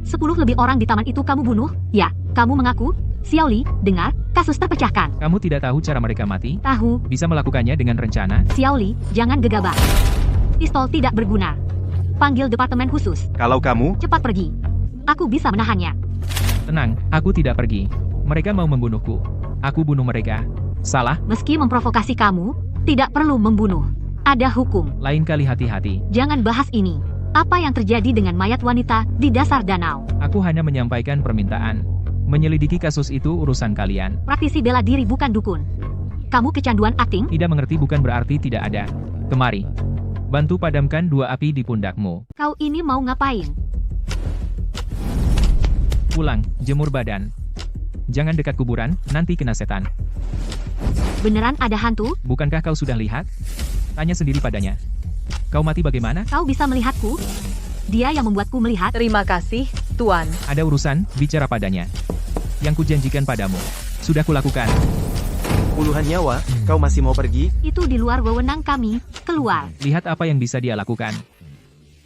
10 lebih orang di taman itu kamu bunuh? Ya, kamu mengaku? Xiaoli, dengar, kasus terpecahkan. Kamu tidak tahu cara mereka mati? Tahu. Bisa melakukannya dengan rencana? Xiaoli, jangan gegabah. Pistol tidak berguna. Panggil departemen khusus. Kalau kamu, Cepat pergi. Aku bisa menahannya. Tenang, aku tidak pergi. Mereka mau membunuhku. Aku bunuh mereka. Salah? Meski memprovokasi kamu, tidak perlu membunuh. Ada hukum. Lain kali hati-hati. Jangan bahas ini. Apa yang terjadi dengan mayat wanita di dasar danau? Aku hanya menyampaikan permintaan. Menyelidiki kasus itu urusan kalian. Praktisi bela diri bukan dukun. Kamu kecanduan akting? Tidak mengerti bukan berarti tidak ada. Kemari. Bantu padamkan 2 api di pundakmu. Kau ini mau ngapain? Pulang, jemur badan. Jangan dekat kuburan, nanti kena setan. Beneran ada hantu? Bukankah kau sudah lihat? Tanya sendiri padanya. Kau mati bagaimana? Kau bisa melihatku? Dia yang membuatku melihat. Terima kasih, Tuan. Ada urusan, bicara padanya. Yang kujanjikan padamu. Sudah kulakukan. Puluhan nyawa, kau masih mau pergi? Itu di luar wewenang kami. Keluar. Lihat apa yang bisa dia lakukan.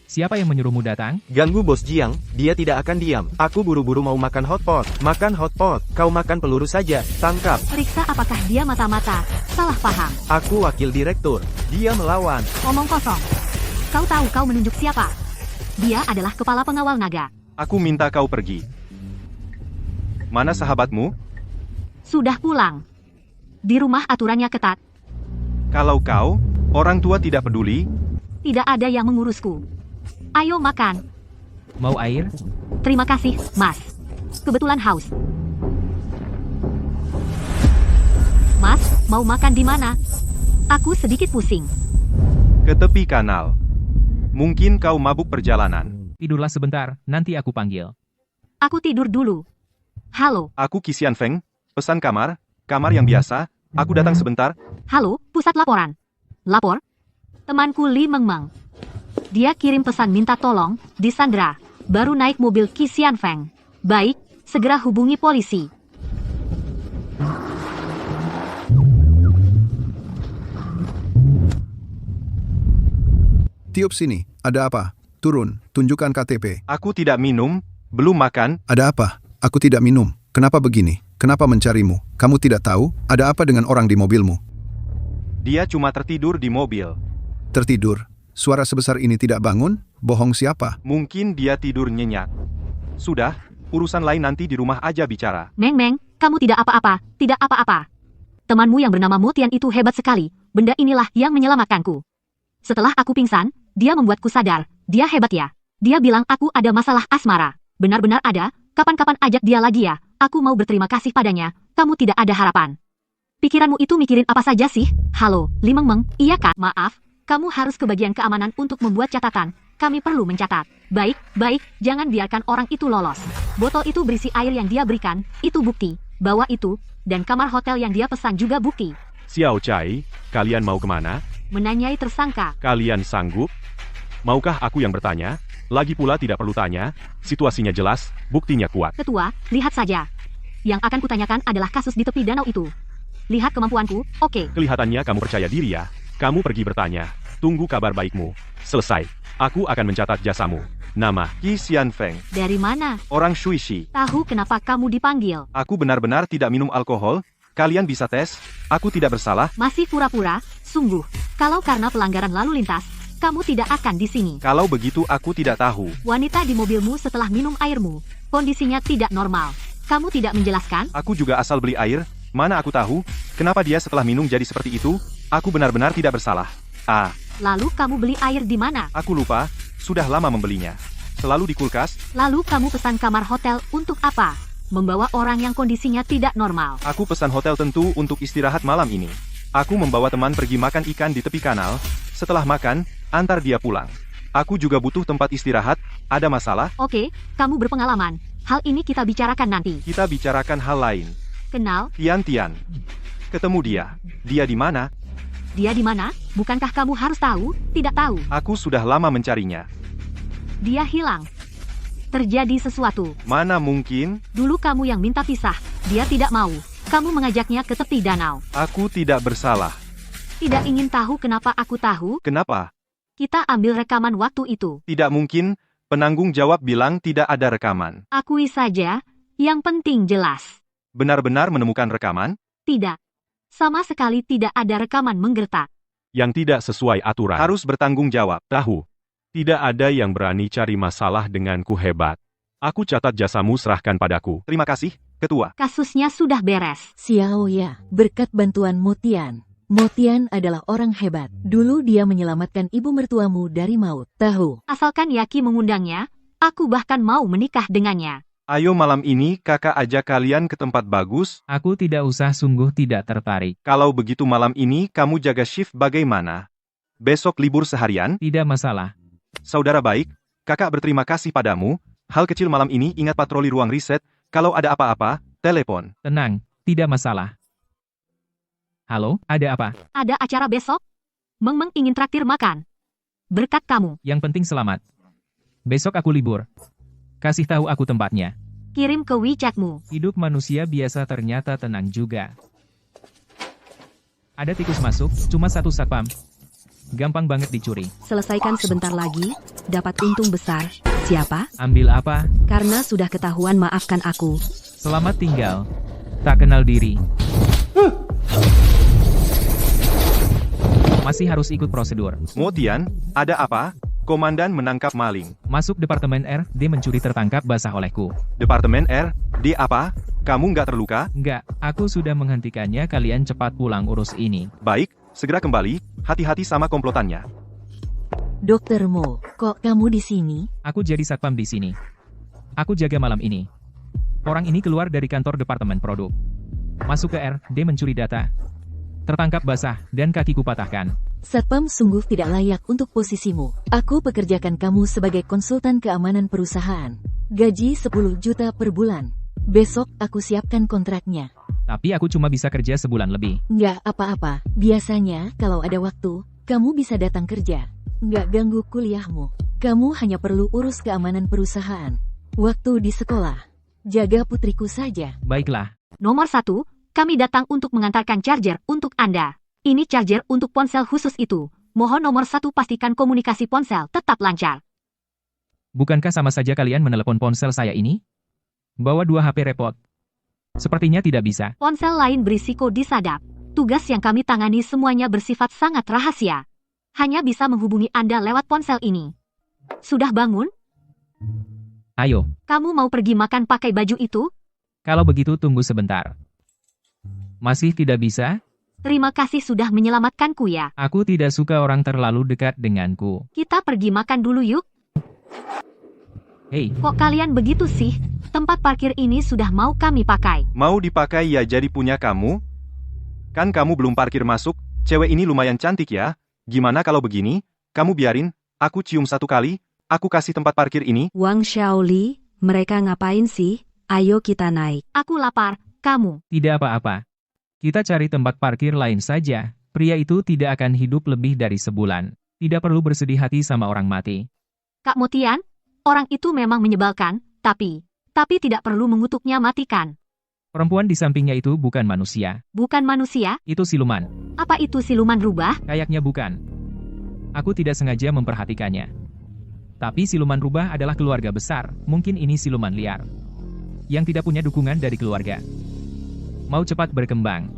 Siapa yang menyuruhmu datang? Ganggu Bos Jiang, dia tidak akan diam. Aku buru-buru mau makan hotpot. Makan hotpot, kau makan peluru saja, tangkap. Periksa apakah dia mata-mata. Salah paham. Aku wakil direktur, dia melawan. Omong kosong. Kau tahu kau menunjuk siapa? Dia adalah kepala pengawal naga. aku minta kau pergi. Mana sahabatmu? Sudah pulang. Di rumah aturannya ketat. Kalau kau, orang tua tidak peduli, Tidak ada yang mengurusku. Ayo makan. Mau air? Terima kasih, Mas. Kebetulan haus. Mas, mau makan di mana? Aku sedikit pusing. ke tepi kanal. Mungkin kau mabuk perjalanan. Tidurlah sebentar, nanti aku panggil. Aku tidur dulu. Halo, Aku Kisian Feng, pesan kamar yang biasa, aku datang sebentar. halo, pusat laporan. Lapor? Temanku Li Mengmeng. Dia kirim pesan minta tolong, di Sandra. Baru naik mobil Kisian Feng. Baik, segera hubungi polisi. Tiup sini, ada apa? Turun, tunjukkan KTP. Aku tidak minum, belum makan. Ada apa? Aku tidak minum. Kenapa begini? Kenapa mencarimu? Kamu tidak tahu, ada apa dengan orang di mobilmu? Dia cuma tertidur di mobil. Tertidur? Suara sebesar ini tidak bangun? Bohong siapa? Mungkin dia tidur nyenyak. Sudah, urusan lain nanti di rumah aja bicara. Meng, kamu tidak apa-apa, tidak apa-apa. Temanmu yang bernama Motian itu hebat sekali. Benda inilah yang menyelamatkanku. Setelah aku pingsan, dia membuatku sadar. Dia hebat ya. Dia bilang aku ada masalah asmara. Benar-benar ada. Kapan-kapan ajak dia lagi ya. Aku mau berterima kasih padanya. Kamu tidak ada harapan. Pikiranmu itu mikirin apa saja sih? Halo, Li Mengmeng, iya kan? Maaf, kamu harus ke bagian keamanan untuk membuat catatan. Kami perlu mencatat. Baik, jangan biarkan orang itu lolos. Botol itu berisi air yang dia berikan, itu bukti. Bawa itu, dan kamar hotel yang dia pesan juga bukti. Xiao Chai, kalian mau kemana? Menanyai tersangka. Kalian sanggup? Maukah aku yang bertanya? Lagi pula tidak perlu tanya, situasinya jelas, buktinya kuat. Ketua, lihat saja. Yang akan kutanyakan adalah kasus di tepi danau itu. Lihat kemampuanku, oke. Kelihatannya kamu percaya diri ya. Kamu pergi bertanya. Tunggu kabar baikmu. Selesai. Aku akan mencatat jasamu. Nama, Kisian Feng. Dari mana? Orang Shuishi. Tahu kenapa kamu dipanggil? Aku benar-benar tidak minum alkohol. Kalian bisa tes. Aku tidak bersalah. Masih pura-pura? Sungguh. Kalau karena pelanggaran lalu lintas, kamu tidak akan di sini. Kalau begitu aku tidak tahu. Wanita di mobilmu setelah minum airmu, kondisinya tidak normal. Kamu tidak menjelaskan? Aku juga asal beli air, mana aku tahu, kenapa dia setelah minum jadi seperti itu, aku benar-benar tidak bersalah. Ah, Lalu kamu beli air di mana? aku lupa, sudah lama membelinya. Selalu di kulkas, Lalu kamu pesan kamar hotel untuk apa? Membawa orang yang kondisinya tidak normal. aku pesan hotel tentu untuk istirahat malam ini. Aku membawa teman pergi makan ikan di tepi kanal, setelah makan, antar dia pulang. Aku juga butuh tempat istirahat, ada masalah? Oke, kamu berpengalaman. Hal ini kita bicarakan nanti. Kita bicarakan hal lain. Kenal? Tian. Ketemu dia. Dia di mana? Dia di mana? Bukankah kamu harus tahu? Tidak tahu. Aku sudah lama mencarinya. Dia hilang. Terjadi sesuatu. Mana mungkin? Dulu kamu yang minta pisah. Dia tidak mau. Kamu mengajaknya ke tepi danau. Aku tidak bersalah. Tidak ingin tahu kenapa aku tahu? Kenapa? Kita ambil rekaman waktu itu. Tidak mungkin, penanggung jawab bilang tidak ada rekaman. Akui saja, yang penting jelas. Benar-benar menemukan rekaman? Tidak. Sama sekali tidak ada rekaman menggertak. Yang tidak sesuai aturan. Harus bertanggung jawab. Tahu. Tidak ada yang berani cari masalah denganku hebat. Aku catat jasamu serahkan padaku. Terima kasih, Ketua. Kasusnya sudah beres. Xiao Ya, berkat bantuan Motian. Motian adalah orang hebat. Dulu dia menyelamatkan ibu mertuamu dari maut. Tahu. Asalkan Yaki mengundangnya, aku bahkan mau menikah dengannya. Ayo malam ini kakak ajak kalian ke tempat bagus. Aku tidak usah, sungguh tidak tertarik. Kalau begitu malam ini kamu jaga shift bagaimana? Besok libur seharian? Tidak masalah. Saudara baik, kakak berterima kasih padamu. Hal kecil malam ini ingat patroli ruang riset. Kalau ada apa-apa, telepon. Tenang, tidak masalah. Halo, ada apa? Ada acara besok? Meng ingin traktir makan. Berkat kamu. Yang penting selamat. Besok aku libur. Kasih tahu aku tempatnya. Kirim ke WeChatmu. Hidup manusia biasa ternyata tenang juga. Ada tikus masuk, cuma satu satpam. Gampang banget dicuri. Selesaikan sebentar lagi, dapat untung besar. Siapa? Ambil apa? Karena sudah ketahuan, maafkan aku. Selamat tinggal. Tak kenal diri. Masih harus ikut prosedur. Motian, ada apa? Komandan menangkap maling. Masuk Departemen R, D mencuri tertangkap basah olehku. Departemen R, D apa? Kamu nggak terluka? Enggak, aku sudah menghentikannya, kalian cepat pulang urus ini. Baik, segera kembali, hati-hati sama komplotannya. Dokter Mo, kok kamu di sini? Aku jadi satpam di sini. Aku jaga malam ini. Orang ini keluar dari kantor Departemen Produk. Masuk ke R, D mencuri data. Tertangkap basah, dan kakiku patahkan. Satpam sungguh tidak layak untuk posisimu. Aku pekerjakan kamu sebagai konsultan keamanan perusahaan. Gaji 10 juta per bulan. Besok aku siapkan kontraknya. Tapi aku cuma bisa kerja sebulan lebih. Nggak apa-apa. Biasanya kalau ada waktu, kamu bisa datang kerja. Nggak ganggu kuliahmu. Kamu hanya perlu urus keamanan perusahaan. Waktu di sekolah. Jaga putriku saja. Baiklah. Nomor 1, kami datang untuk mengantarkan charger untuk Anda. Ini charger untuk ponsel khusus itu. Mohon nomor 1 pastikan komunikasi ponsel tetap lancar. Bukankah sama saja kalian menelepon ponsel saya ini? Bawa 2 HP repot. Sepertinya tidak bisa. Ponsel lain berisiko disadap. Tugas yang kami tangani semuanya bersifat sangat rahasia. Hanya bisa menghubungi Anda lewat ponsel ini. Sudah bangun? Ayo. Kamu mau pergi makan pakai baju itu? Kalau begitu tunggu sebentar. Masih tidak bisa? Terima kasih sudah menyelamatkanku ya. Aku tidak suka orang terlalu dekat denganku. Kita pergi makan dulu yuk. Hei. Kok kalian begitu sih? Tempat parkir ini sudah mau kami pakai. Mau dipakai ya jadi punya kamu? Kan kamu belum parkir masuk, cewek ini lumayan cantik ya. Gimana kalau begini? Kamu biarin, aku cium 1 kali, aku kasih tempat parkir ini. Wang Xiaoli, mereka ngapain sih? Ayo kita naik. Aku lapar, kamu. Tidak apa-apa. Kita cari tempat parkir lain saja. Pria itu tidak akan hidup lebih dari sebulan. Tidak perlu bersedih hati sama orang mati. Kak Motian, orang itu memang menyebalkan, tapi tidak perlu mengutuknya matikan. Perempuan di sampingnya itu bukan manusia. Bukan manusia? Itu siluman. Apa itu siluman rubah? Kayaknya bukan. Aku tidak sengaja memperhatikannya. Tapi siluman rubah adalah keluarga besar, mungkin ini siluman liar. Yang tidak punya dukungan dari keluarga. Mau cepat berkembang,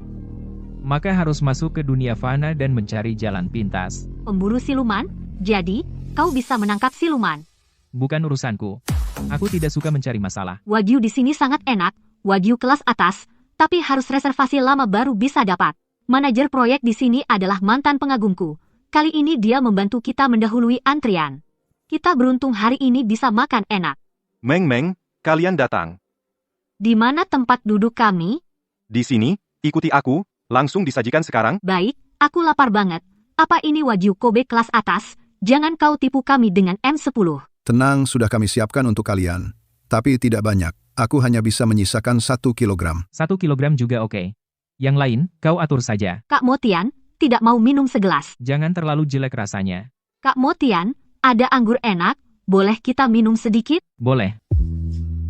maka harus masuk ke dunia fana dan mencari jalan pintas. Pemburu siluman? Jadi, kau bisa menangkap siluman? Bukan urusanku. Aku tidak suka mencari masalah. Wagyu di sini sangat enak, Wagyu kelas atas, tapi harus reservasi lama baru bisa dapat. Manajer proyek di sini adalah mantan pengagumku. Kali ini dia membantu kita mendahului antrian. Kita beruntung hari ini bisa makan enak. Meng, kalian datang. Di mana tempat duduk kami? Di sini, ikuti aku, langsung disajikan sekarang. Baik, aku lapar banget. Apa ini Wagyu Kobe kelas atas? Jangan kau tipu kami dengan M10. Tenang, sudah kami siapkan untuk kalian. Tapi tidak banyak. Aku hanya bisa menyisakan 1 kilogram. 1 kilogram juga oke. Yang lain, kau atur saja. Kak Motian, tidak mau minum segelas. Jangan terlalu jelek rasanya. Kak Motian, ada anggur enak, boleh kita minum sedikit? Boleh.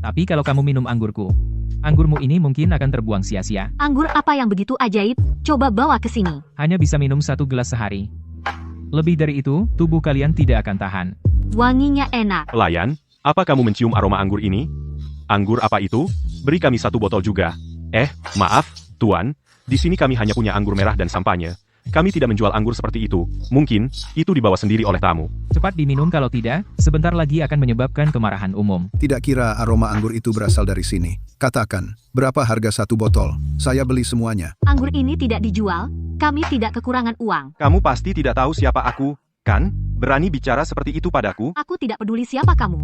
Tapi kalau kamu minum anggurku, anggurmu ini mungkin akan terbuang sia-sia. Anggur apa yang begitu ajaib? Coba bawa ke sini. Hanya bisa minum 1 gelas sehari. Lebih dari itu, tubuh kalian tidak akan tahan. Wanginya enak. Pelayan, apa kamu mencium aroma anggur ini? Anggur apa itu? Beri kami 1 botol juga. Maaf, Tuan. Di sini kami hanya punya anggur merah dan sampanye. Kami tidak menjual anggur seperti itu. Mungkin, itu dibawa sendiri oleh tamu. Cepat diminum kalau tidak, sebentar lagi akan menyebabkan kemarahan umum. Tidak kira aroma anggur itu berasal dari sini. Katakan, berapa harga 1 botol? Saya beli semuanya. Anggur ini tidak dijual, kami tidak kekurangan uang. Kamu pasti tidak tahu siapa aku, kan? Berani bicara seperti itu padaku? Aku tidak peduli siapa kamu.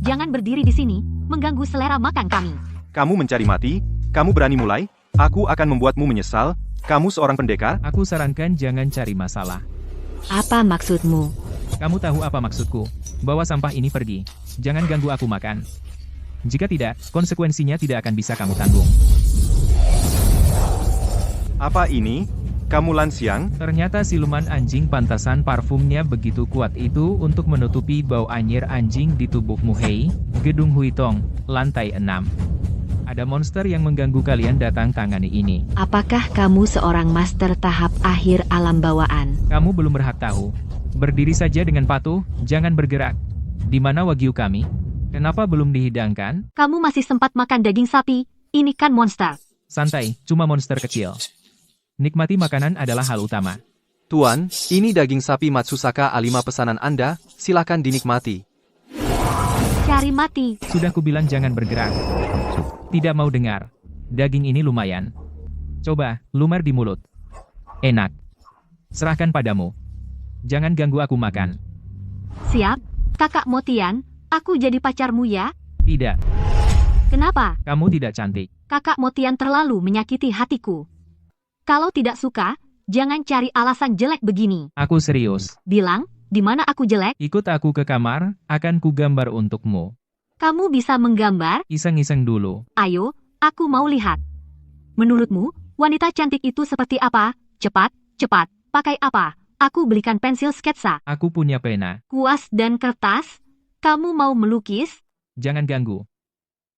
Jangan berdiri di sini, mengganggu selera makan kami. Kamu mencari mati? Kamu berani mulai? Aku akan membuatmu menyesal. Kamu seorang pendekar? Aku sarankan jangan cari masalah. Apa maksudmu? Kamu tahu apa maksudku? Bawa sampah ini pergi. Jangan ganggu aku makan. Jika tidak, konsekuensinya tidak akan bisa kamu tanggung. Apa ini? Kamu Lansiang? Ternyata siluman anjing pantasan parfumnya begitu kuat itu untuk menutupi bau anyir anjing di tubuhmu. Hei, Gedung Huitong, lantai 6. Ada monster yang mengganggu kalian, datang tangani ini. Apakah kamu seorang master tahap akhir alam bawaan? Kamu belum berhak tahu. Berdiri saja dengan patuh, jangan bergerak. Di mana Wagyu kami? Kenapa belum dihidangkan? Kamu masih sempat makan daging sapi, ini kan monster. Santai, cuma monster kecil. Nikmati makanan adalah hal utama. Tuan, ini daging sapi Matsusaka A5 pesanan Anda, silakan dinikmati. Cari mati. Sudah kubilang jangan bergerak. Tidak mau dengar. Daging ini lumayan. Coba, lumar di mulut. Enak. Serahkan padamu. Jangan ganggu aku makan. Siap, Kakak Motian, aku jadi pacarmu ya? Tidak. Kenapa? Kamu tidak cantik. Kakak Motian terlalu menyakiti hatiku. Kalau tidak suka, jangan cari alasan jelek begini. Aku serius. Bilang, di mana aku jelek? Ikut aku ke kamar, akan kugambar untukmu. Kamu bisa menggambar? Iseng-iseng dulu. Ayo, aku mau lihat. Menurutmu, wanita cantik itu seperti apa? Cepat, cepat. Pakai apa? Aku belikan pensil sketsa. Aku punya pena. Kuas dan kertas? Kamu mau melukis? Jangan ganggu.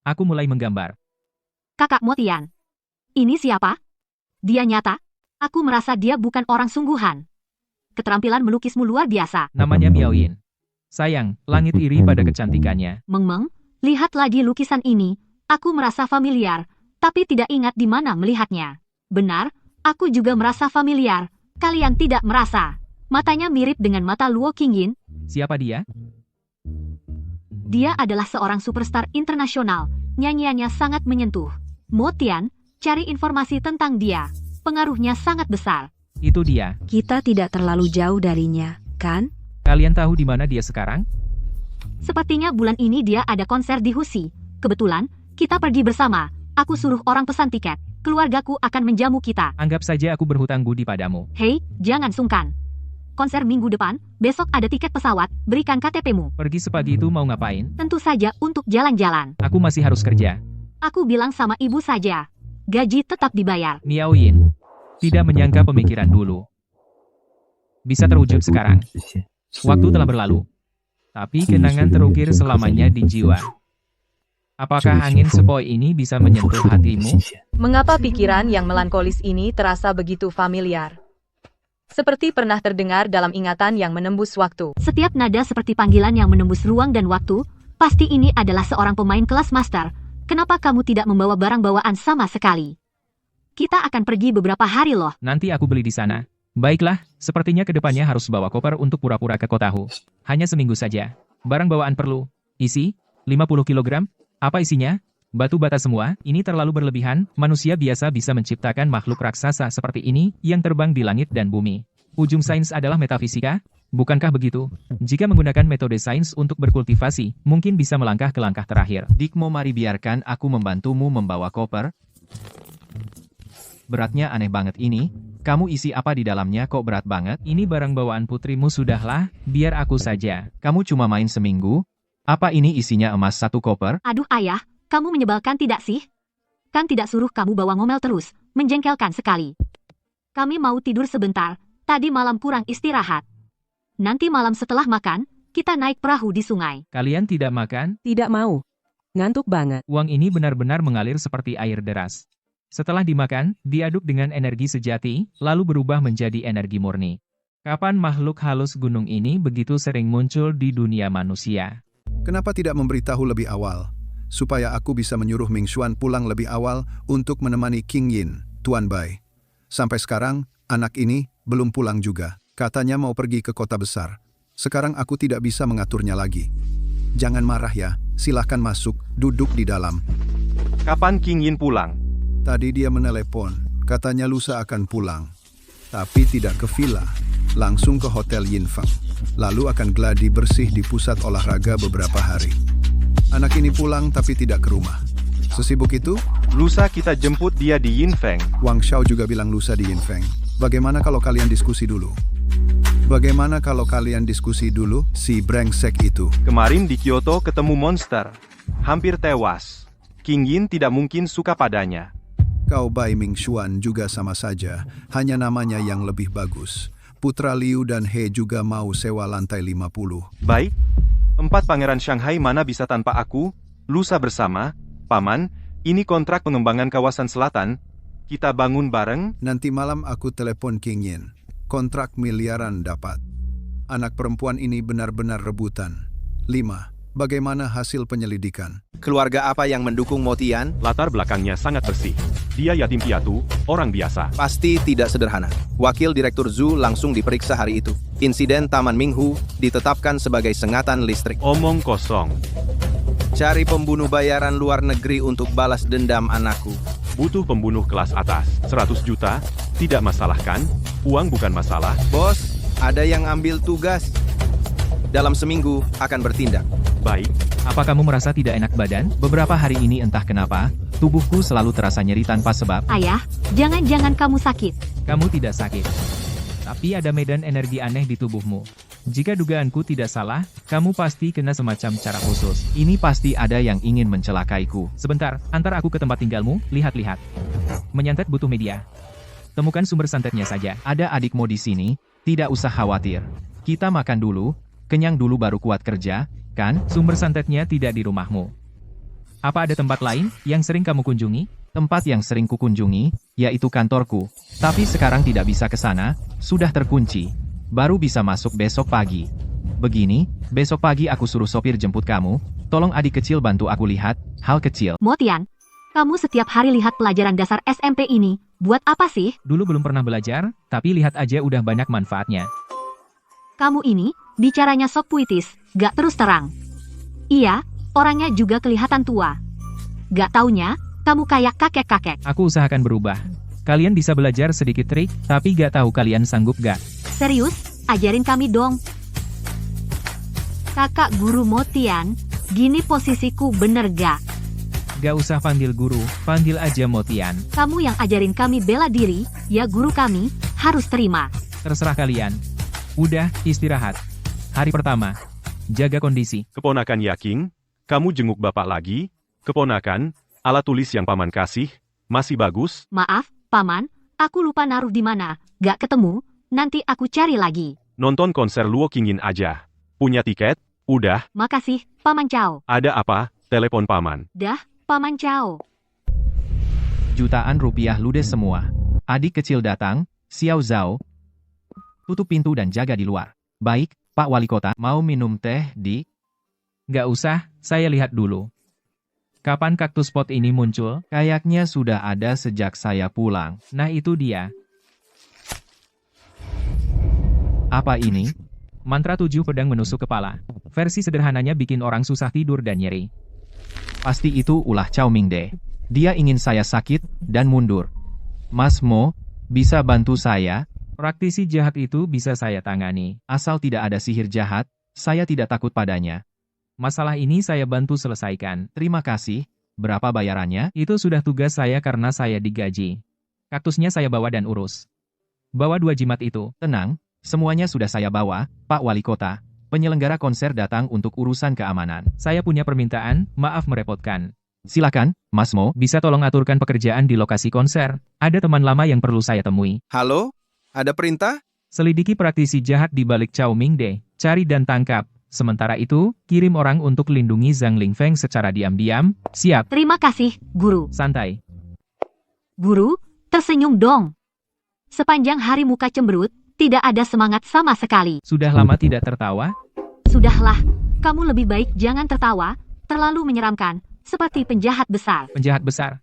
Aku mulai menggambar. Kakak Motian. Ini siapa? Dia nyata? Aku merasa dia bukan orang sungguhan. Keterampilan melukismu luar biasa. Namanya Miaoyin. Sayang, langit iri pada kecantikannya. Meng, lihat lagi lukisan ini. Aku merasa familiar, tapi tidak ingat di mana melihatnya. Benar, aku juga merasa familiar. Kalian tidak merasa. Matanya mirip dengan mata Luo Qingyin. Siapa dia? Dia adalah seorang superstar internasional. Nyanyiannya sangat menyentuh. Motian, cari informasi tentang dia. Pengaruhnya sangat besar. Itu dia. Kita tidak terlalu jauh darinya, kan? Kalian tahu di mana dia sekarang? Sepertinya bulan ini dia ada konser di Husi. Kebetulan, kita pergi bersama. Aku suruh orang pesan tiket. Keluargaku akan menjamu kita. Anggap saja aku berhutang budi padamu. Hei, jangan sungkan. Konser minggu depan, besok ada tiket pesawat, berikan KTP-mu. Pergi sepagi itu mau ngapain? Tentu saja untuk jalan-jalan. Aku masih harus kerja. Aku bilang sama ibu saja. Gaji tetap dibayar. Miaoyin. Tidak menyangka pemikiran dulu. Bisa terwujud sekarang. Waktu telah berlalu. Tapi kenangan terukir selamanya di jiwa. Apakah angin sepoi ini bisa menyentuh hatimu? Mengapa pikiran yang melankolis ini terasa begitu familiar? Seperti pernah terdengar dalam ingatan yang menembus waktu. Setiap nada seperti panggilan yang menembus ruang dan waktu, pasti ini adalah seorang pemain kelas master. Kenapa kamu tidak membawa barang bawaan sama sekali? Kita akan pergi beberapa hari loh. Nanti aku beli di sana. Baiklah, sepertinya kedepannya harus bawa koper untuk pura-pura ke kotahu. Hanya seminggu saja. Barang bawaan perlu. Isi, 50 kg. Apa isinya? Batu bata semua, ini terlalu berlebihan, manusia biasa bisa menciptakan makhluk raksasa seperti ini, yang terbang di langit dan bumi. Ujung sains adalah metafisika, bukankah begitu? Jika menggunakan metode sains untuk berkultivasi, mungkin bisa melangkah ke langkah terakhir. Dikmo, mari biarkan aku membantumu membawa koper. Beratnya aneh banget ini, kamu isi apa di dalamnya kok berat banget? Ini barang bawaan putrimu sudahlah, biar aku saja. Kamu cuma main seminggu? Apa ini isinya emas 1 koper? Aduh ayah, kamu menyebalkan tidak sih? Kan tidak suruh kamu bawa ngomel terus, menjengkelkan sekali. Kami mau tidur sebentar, tadi malam kurang istirahat. Nanti malam setelah makan, kita naik perahu di sungai. Kalian tidak makan? Tidak mau. Ngantuk banget. Uang ini benar-benar mengalir seperti air deras. Setelah dimakan, diaduk dengan energi sejati, lalu berubah menjadi energi murni. Kapan makhluk halus gunung ini begitu sering muncul di dunia manusia? Kenapa tidak memberitahu lebih awal? Supaya aku bisa menyuruh Ming Xuan pulang lebih awal untuk menemani King Yin, Tuan Bai. Sampai sekarang, anak ini belum pulang juga. Katanya mau pergi ke kota besar. Sekarang aku tidak bisa mengaturnya lagi. Jangan marah ya, silahkan masuk, duduk di dalam. Kapan King Yin pulang? Tadi dia menelepon, katanya lusa akan pulang. Tapi tidak ke villa, langsung ke Hotel Yinfeng. Lalu akan gladi bersih di pusat olahraga beberapa hari. Anak ini pulang tapi tidak ke rumah. Sesibuk itu? Lusa kita jemput dia di Yinfeng. Wang Xiao juga bilang lusa di Yinfeng. Bagaimana kalau kalian diskusi dulu? Bagaimana kalau kalian diskusi dulu, si brengsek itu? Kemarin di Kyoto ketemu monster. Hampir tewas. King Yin tidak mungkin suka padanya. Kau Bai Ming Xuan juga sama saja, hanya namanya yang lebih bagus. Putra Liu dan He juga mau sewa lantai 50. Baik. 4 pangeran Shanghai mana bisa tanpa aku? Lusa bersama, Paman, ini kontrak pengembangan kawasan selatan. Kita bangun bareng. Nanti malam aku telepon King Yin. Kontrak miliaran dapat. Anak perempuan ini benar-benar rebutan. 5. Bagaimana hasil penyelidikan? Keluarga apa yang mendukung Mo Tian? Latar belakangnya sangat bersih. Dia yatim piatu, orang biasa. Pasti tidak sederhana. Wakil Direktur Zhu langsung diperiksa hari itu. Insiden Taman Minghu ditetapkan sebagai sengatan listrik. Omong kosong. Cari pembunuh bayaran luar negeri untuk balas dendam anakku. Butuh pembunuh kelas atas. 100 juta? Tidak masalah kan? Uang bukan masalah. Bos, ada yang ambil tugas. Dalam seminggu akan bertindak. Baik. Apa kamu merasa tidak enak badan? Beberapa hari ini entah kenapa, tubuhku selalu terasa nyeri tanpa sebab. Ayah, jangan-jangan kamu sakit. Kamu tidak sakit. Tapi ada medan energi aneh di tubuhmu. Jika dugaanku tidak salah, kamu pasti kena semacam cara khusus. Ini pasti ada yang ingin mencelakaiku. Sebentar, antar aku ke tempat tinggalmu, lihat-lihat. Menyantet butuh media. Temukan sumber santetnya saja. Ada adikmu di sini, tidak usah khawatir. Kita makan dulu, kenyang dulu baru kuat kerja, kan? Sumber santetnya tidak di rumahmu. Apa ada tempat lain yang sering kamu kunjungi? Tempat yang sering kukunjungi, yaitu kantorku. Tapi sekarang tidak bisa ke sana, sudah terkunci. Baru bisa masuk besok pagi. Begini, besok pagi aku suruh sopir jemput kamu, tolong adik kecil bantu aku lihat, hal kecil. Mo Tian, kamu setiap hari lihat pelajaran dasar SMP ini, buat apa sih? Dulu belum pernah belajar, tapi lihat aja udah banyak manfaatnya. Kamu ini, bicaranya sok puitis, gak terus terang. Iya, orangnya juga kelihatan tua. Gak taunya, kamu kayak kakek-kakek. Aku usahakan berubah. Kalian bisa belajar sedikit trik, tapi gak tahu kalian sanggup gak? Serius, ajarin kami dong. Kakak guru Mo Tian, gini posisiku bener gak? Gak usah panggil guru, panggil aja Mo Tian. Kamu yang ajarin kami bela diri, ya guru kami, harus terima. Terserah kalian. Udah, istirahat. Hari pertama. Jaga kondisi. Keponakan Yaking, kamu jenguk bapak lagi? Keponakan, alat tulis yang paman kasih, masih bagus? Maaf, paman, aku lupa naruh di mana. Gak ketemu, nanti aku cari lagi. Nonton konser Luo Qingyin aja. Punya tiket? Udah. Makasih, Paman Cao. Ada apa? Telepon paman. Dah, Paman Cao. Jutaan rupiah ludes semua. Adik kecil datang, Xiao Zhao. Tutup pintu dan jaga di luar. Baik, Pak Wali Kota, mau minum teh di? Gak usah, saya lihat dulu. Kapan kaktus pot ini muncul? Kayaknya sudah ada sejak saya pulang. Nah itu dia. Apa ini? Mantra 7 pedang menusuk kepala. Versi sederhananya bikin orang susah tidur dan nyeri. Pasti itu ulah Cao Mingde. Dia ingin saya sakit dan mundur. Mas Mo, bisa bantu saya? Praktisi jahat itu bisa saya tangani. Asal tidak ada sihir jahat, saya tidak takut padanya. Masalah ini saya bantu selesaikan. Terima kasih. Berapa bayarannya? Itu sudah tugas saya karena saya digaji. Kaktusnya saya bawa dan urus. Bawa 2 jimat itu. Tenang, semuanya sudah saya bawa, Pak Wali Kota. Penyelenggara konser datang untuk urusan keamanan. Saya punya permintaan, maaf merepotkan. Silakan, Mas Mo, bisa tolong aturkan pekerjaan di lokasi konser. Ada teman lama yang perlu saya temui. Halo? Ada perintah? Selidiki praktisi jahat di balik Cao Mingde. Cari dan tangkap. Sementara itu, kirim orang untuk lindungi Zhang Lingfeng secara diam-diam. Siap. Terima kasih, Guru. Santai. Guru, tersenyum dong. Sepanjang hari muka cemberut, tidak ada semangat sama sekali. Sudah lama tidak tertawa? Sudahlah, kamu lebih baik jangan tertawa, terlalu menyeramkan, seperti penjahat besar. Penjahat besar.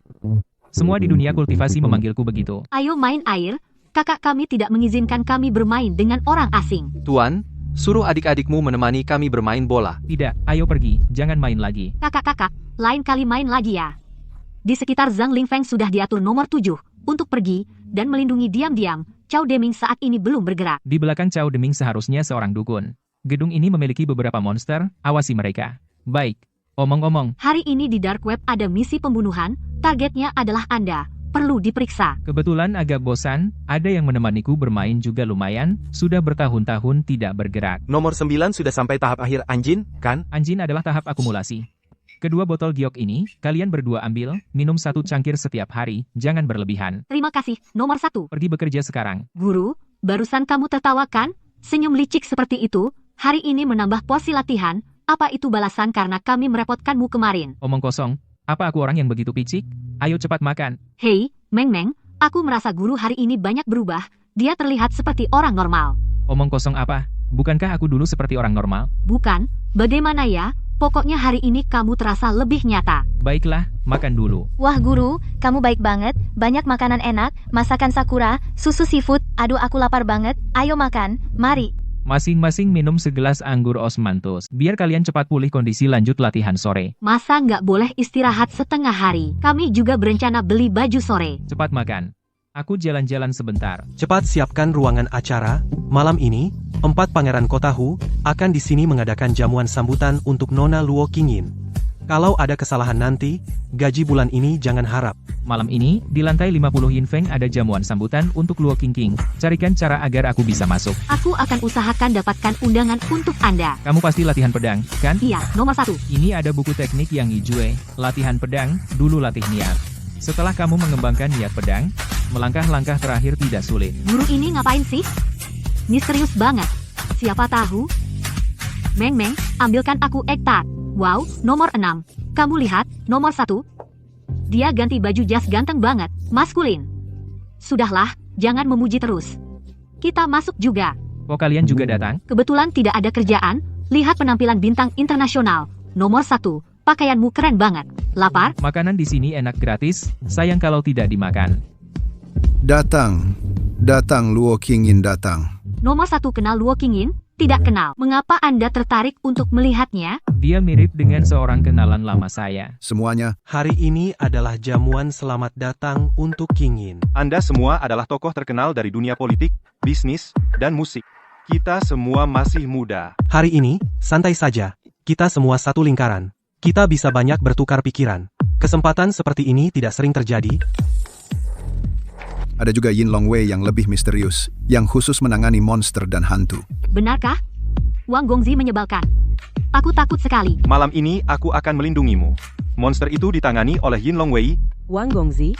Semua di dunia kultivasi memanggilku begitu. Ayo main air, kakak kami tidak mengizinkan kami bermain dengan orang asing. Tuan, suruh adik-adikmu menemani kami bermain bola. Tidak, ayo pergi, jangan main lagi. Kakak-kakak, lain kali main lagi ya. Di sekitar Zhang Lingfeng sudah diatur nomor 7, untuk pergi, dan melindungi diam-diam. Cao Deming saat ini belum bergerak. Di belakang Cao Deming seharusnya seorang dukun. Gedung ini memiliki beberapa monster, awasi mereka. Baik, omong-omong. Hari ini di Dark Web ada misi pembunuhan, targetnya adalah Anda. Perlu diperiksa. Kebetulan agak bosan, ada yang menemaniku bermain juga lumayan, sudah bertahun-tahun tidak bergerak. Nomor 9 sudah sampai tahap akhir Anjin, kan? Anjin adalah tahap akumulasi. Kedua botol giok ini, kalian berdua ambil, minum 1 cangkir setiap hari, jangan berlebihan. Terima kasih, nomor 1. Pergi bekerja sekarang. Guru, barusan kamu tertawa kan? Senyum licik seperti itu, hari ini menambah porsi latihan, apa itu balasan karena kami merepotkanmu kemarin? Omong kosong, apa aku orang yang begitu picik? Ayo cepat makan. Hei, Meng, aku merasa guru hari ini banyak berubah, dia terlihat seperti orang normal. Omong kosong apa? Bukankah aku dulu seperti orang normal? Bukan, bagaimana ya? Pokoknya hari ini kamu terasa lebih nyata. Baiklah, makan dulu. Wah guru, kamu baik banget, banyak makanan enak, masakan Sakura, susu seafood, aduh aku lapar banget, ayo makan, mari. Masing-masing minum segelas anggur osmanthus, biar kalian cepat pulih kondisi lanjut latihan sore. Masa nggak boleh istirahat setengah hari? Kami juga berencana beli baju sore. Cepat makan. Aku jalan-jalan sebentar. Cepat siapkan ruangan acara. Malam ini, 4 pangeran kota Hu akan di sini mengadakan jamuan sambutan untuk Nona Luo Qingyin. Kalau ada kesalahan nanti, gaji bulan ini jangan harap. Malam ini, di lantai 50 Yinfeng ada jamuan sambutan untuk Luo Qingqing. Carikan cara agar aku bisa masuk. Aku akan usahakan dapatkan undangan untuk Anda. Kamu pasti latihan pedang, kan? Iya, nomor 1. Ini ada buku teknik yang hijau. Latihan pedang, dulu latih niat. Setelah kamu mengembangkan niat pedang, melangkah-langkah terakhir tidak sulit. Guru ini ngapain sih? Misterius banget. Siapa tahu? Meng, ambilkan aku egg tart. Wow, nomor 6. Kamu lihat, nomor 1. Dia ganti baju jas ganteng banget, maskulin. Sudahlah, jangan memuji terus. Kita masuk juga. Kok kalian juga datang? Kebetulan tidak ada kerjaan, lihat penampilan bintang internasional. Nomor 1. Pakaianmu keren banget. Lapar? Makanan di sini enak gratis, sayang kalau tidak dimakan. Datang Luo Qingyin datang. Nomor 1 kenal Luo Qingyin? Tidak kenal. Mengapa Anda tertarik untuk melihatnya? Dia mirip dengan seorang kenalan lama saya. Semuanya, Hari ini adalah jamuan selamat datang untuk Qingyin. Anda semua adalah tokoh terkenal dari dunia politik, bisnis, dan musik. Kita semua masih muda. Hari ini, santai saja. Kita semua satu lingkaran. Kita bisa banyak bertukar pikiran. Kesempatan seperti ini tidak sering terjadi. ada juga Yin Longwei yang lebih misterius, yang khusus menangani monster dan hantu. Benarkah? Wang Gongzi menyebalkan. Aku takut sekali. Malam ini aku akan melindungimu. Monster itu ditangani oleh Yin Longwei. Wang Gongzi,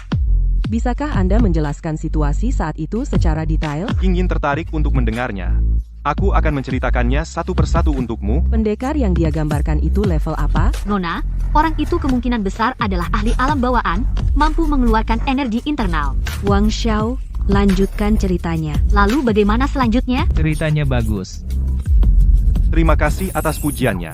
bisakah Anda menjelaskan situasi saat itu secara detail? King Yin tertarik untuk mendengarnya. Aku akan menceritakannya satu persatu untukmu. Pendekar yang dia gambarkan itu level apa? Nona, orang itu kemungkinan besar adalah ahli alam bawaan, mampu mengeluarkan energi internal. Wang Xiao, lanjutkan ceritanya. Lalu bagaimana selanjutnya? Ceritanya bagus. Terima kasih atas pujiannya.